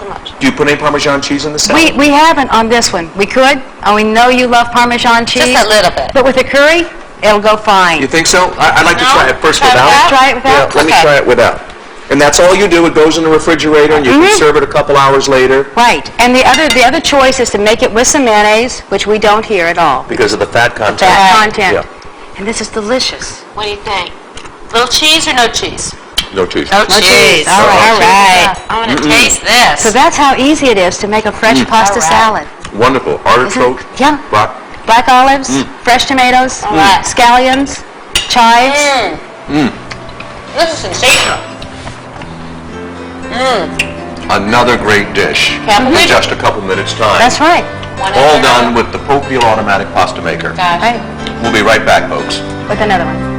Do you put any Parmesan cheese in the salad? We haven't on this one. We could. And we know you love Parmesan cheese. Just a little bit. But with the curry, it'll go fine. You think so? I'd like to No? try it first Try without. without? Try it without? Yeah, let me Okay. try it without. And that's all you do. It goes in the refrigerator, and you can serve it a couple hours later Right. And the other choice is to make it with some mayonnaise, which we don't here at all. because of the fat content. Fat content. Yeah. And this is delicious. What do you think? Little cheese or no cheese? No cheese. No cheese. All right. All right. I'm going to taste this. So that's how easy it is to make a fresh pasta All right. salad. Wonderful. Artichoke. Yeah. Black olives, fresh tomatoes, right. scallions, chives. This is sensational. Another great dish. Can't In believe it. just a couple minutes' time. That's right. All done with the Pompeii automatic pasta maker. Right. We'll be right back, folks. With another one.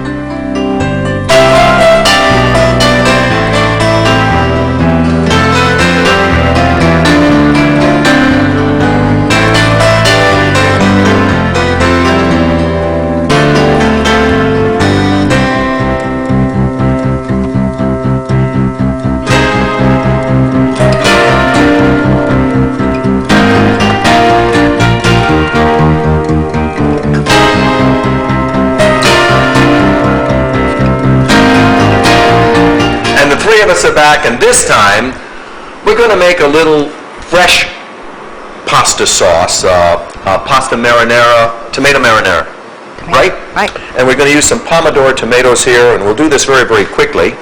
Three of us are back, and this time we're going to make a little fresh pasta sauce, pasta marinara, tomato marinara, right? Right. And we're going to use some pomodoro tomatoes here, and we'll do this very, very quickly.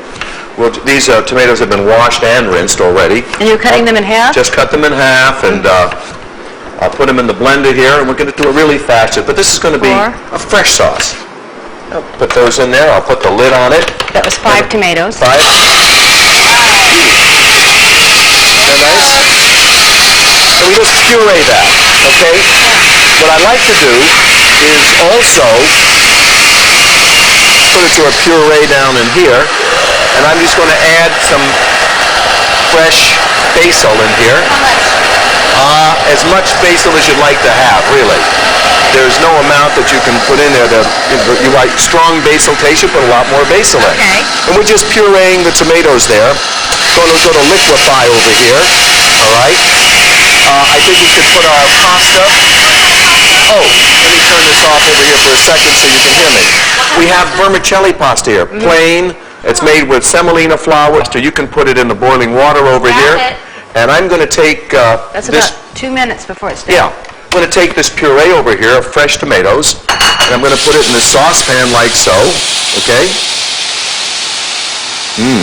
These tomatoes have been washed and rinsed already. And you're cutting them in half? Just cut them in half, and I'll put them in the blender here, and we're going to do it really fast. But this is going to be a fresh sauce. I'll put those in there. I'll put the lid on it. That was 5 tomatoes. 5. They're nice. So we just puree that, okay? What I like to do is also put it to a puree down in here, and I'm just going to add some fresh basil in here. As much basil as you'd like to have, really. There's no amount that you can put in there. You like strong basil taste, you put a lot more basil in. Okay. And we're just pureeing the tomatoes there. Going to liquefy over here, all right? I think we should put our pasta. Oh, let me turn this off over here for a second so you can hear me. We have vermicelli pasta here, plain. It's made with semolina flour. So you can put it in the boiling water over here. And I'm going to take That's this. about 2 minutes before it's done. Yeah. I'm going to take this puree over here of fresh tomatoes, and I'm going to put it in the saucepan like so, okay?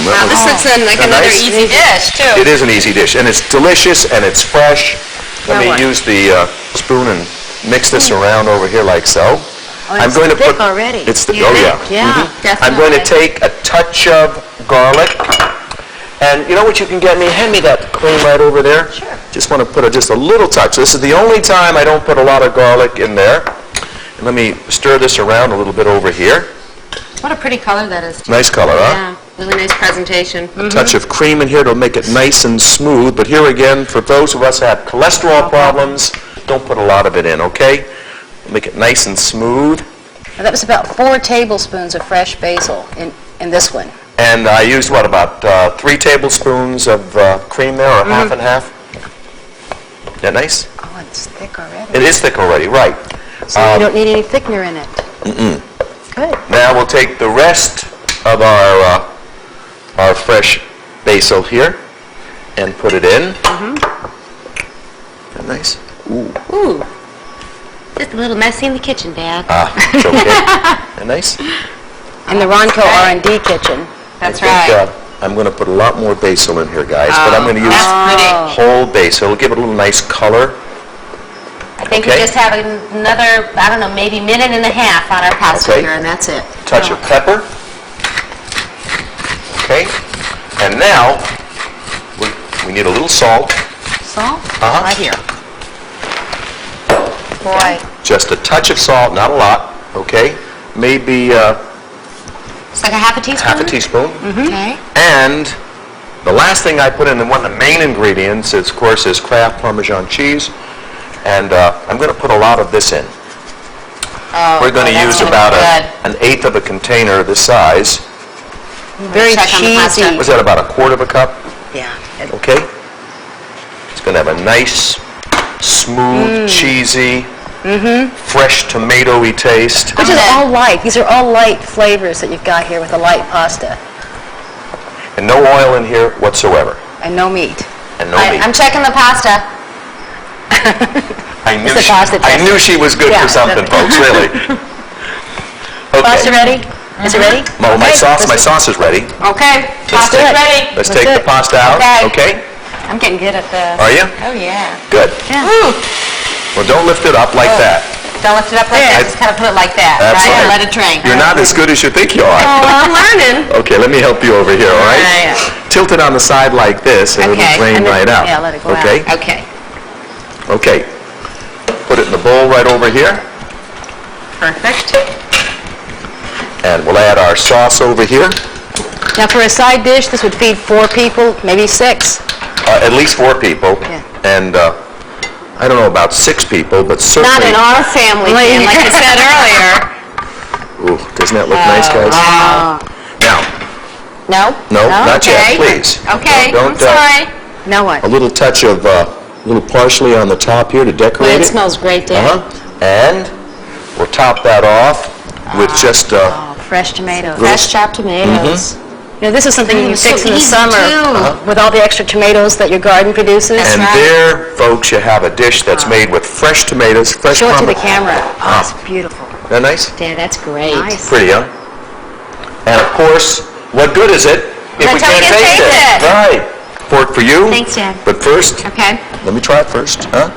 Wow, this looks like another nice? easy dish, too. It is an easy dish, and it's delicious, and it's fresh. Let me use the spoon and mix this around over here like so. I'm going to thick put already. It's the You yeah. think? Yeah, I'm going to definitely. take a touch of garlic, and you know what you can get me? Hand me that cream right over there. Sure. Just want to put just a little touch. This is the only time I don't put a lot of garlic in there. And let me stir this around a little bit over here. What a pretty color that is. Nice color, huh? Yeah, really nice presentation. A touch of cream in here to make it nice and smooth. But here again, for those of us who have cholesterol problems, don't put a lot of it in, okay? Make it nice and smooth. Now, that was about 4 tablespoons of fresh basil in this one. And I used, about 3 tablespoons of cream there, or half and half. Is that nice? Oh, it's thick already. It is thick already, right. So you don't need any thickener in it. Good. Now we'll take the rest of our fresh basil here and put it in. Is that nice? Ooh. Just a little messy in the kitchen, Dad. It's okay. Is that nice? In the Ronco R&D kitchen. That's I think, right. I'm going to put a lot more basil in here, guys, but I'm going to use That's pretty. whole basil. It'll give it a little nice color. I think Okay. we just have another, I don't know, maybe minute and a half on our pasta Okay. here, and that's it. Touch of pepper. Okay. And now, we need a little salt. Salt? Uh-huh. Right here. Boy. Just a touch of salt, not a lot, okay? Maybe It's like a half a teaspoon? half a teaspoon. Okay. And the last thing I put in, and one of the main ingredients, is, of course, is Kraft Parmesan cheese. And I'm going to put a lot of this in. Oh, We're going to that's use gonna be about good. an eighth of a container this size. Very Check on the pasta. cheesy. Was that about a quarter of a cup? Yeah. Okay. It's going to have a nice, smooth, cheesy, fresh tomatoey taste. Which is all light. These are all light flavors that you've got here with a light pasta. And no oil in here whatsoever. And no meat. And no meat. I'm checking the pasta. I knew, the pasta I test. knew she was good Yeah, for something, folks, really. Pasta Okay. ready? Is it ready? Well, my Okay, sauce is ready. Okay, Let's pasta's take- ready. Let's Let's take do the it. pasta out, okay? I'm getting good at this. Are you? Oh, yeah. Good. Yeah. Ooh, Well, don't lift it up like that. don't lift it up like There. that, just kind of put it like that, That's right? right. And let it drain. You're not as good as you think you are. Oh, I'm learning. Okay, let me help you over here, all right? Right. Tilt it on the side like this, and Okay, it'll drain and then- right out. yeah, let it go out. Okay? Okay, Okay. Put it in the bowl right over here, perfect. and we'll add our sauce over here. Now, for a side dish, this would feed 4 people, maybe 6. At least 4 people. Yeah. And I don't know about 6 people, but Not certainly... in our family, Ken, like you said earlier. Ooh, doesn't that look nice, guys? Now, No? no, not yet, Okay. please. Okay, Don't, I'm sorry. Now what? a little touch of, little parsley on the top here to decorate Well, it. it smells great, Dan. Uh-huh. And we'll top that off with just, Oh, fresh tomatoes. Fresh chopped tomatoes. You know, this is something you can so fix in the easy, summer too. with all the extra tomatoes that your garden produces. That's and right. there, folks, you have a dish that's made with fresh tomatoes, fresh Show it to the pomegranate. camera. Oh, it's beautiful. Isn't that nice? Dan, that's great. Nice. Pretty, huh? And of course, what good is it if we That's how we can't can taste taste it? it. Right. Fork for you. Thanks, Dad. But first, Okay. let me try it first, huh?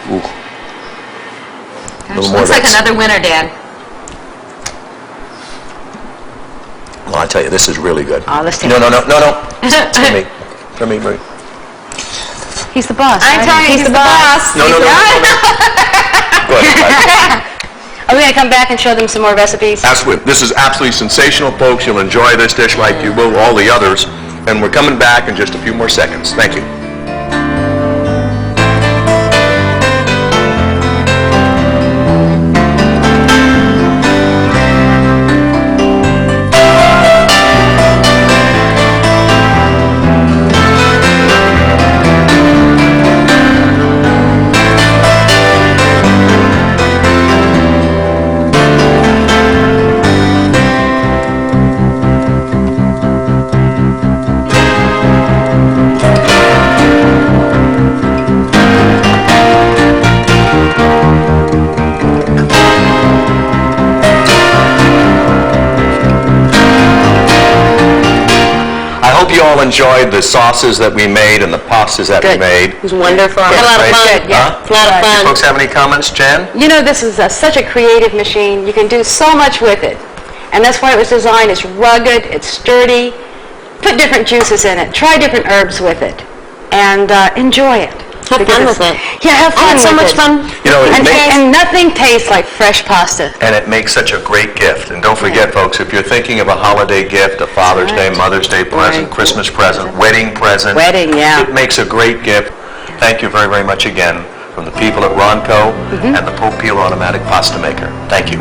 Ooh. little more Looks like of that. another winner, Dan. Well, I tell you, this is really good. Oh, let's take No, it. no, no, no, no. For me. For me, Marie. He's the boss, I'm right? telling you, he's the boss. No, no, no, no, no. Go ahead. Are we going to come back and show them some more recipes? Absolutely. This is absolutely sensational, folks. You'll enjoy this dish like you will all the others. And we're coming back in just a few more seconds. Thank you. I hope you all enjoyed the sauces that we made and the pastas that we Good. made. It was wonderful. Good, Had a lot of right? fun. Good, yeah. Huh? A lot of fun. Folks have any comments, Jan? You know, this is such a creative machine. You can do so much with it. And that's why it was designed. It's rugged, it's sturdy. Put different juices in it. Try different herbs with it. And enjoy it. Have Because fun it's- with it. Yeah, have I fun had so with much it. fun. You know, it And, makes... and nothing tastes like fresh pasta. And it makes such a great gift. And don't forget, folks, if you're thinking of a holiday gift, a Father's Day, Right. Mother's Day present, Right. Christmas present, wedding present. Wedding, yeah. It makes a great gift. Thank you very, very much again from the people at Ronco and the Pompeii Automatic Pasta Maker. Thank you.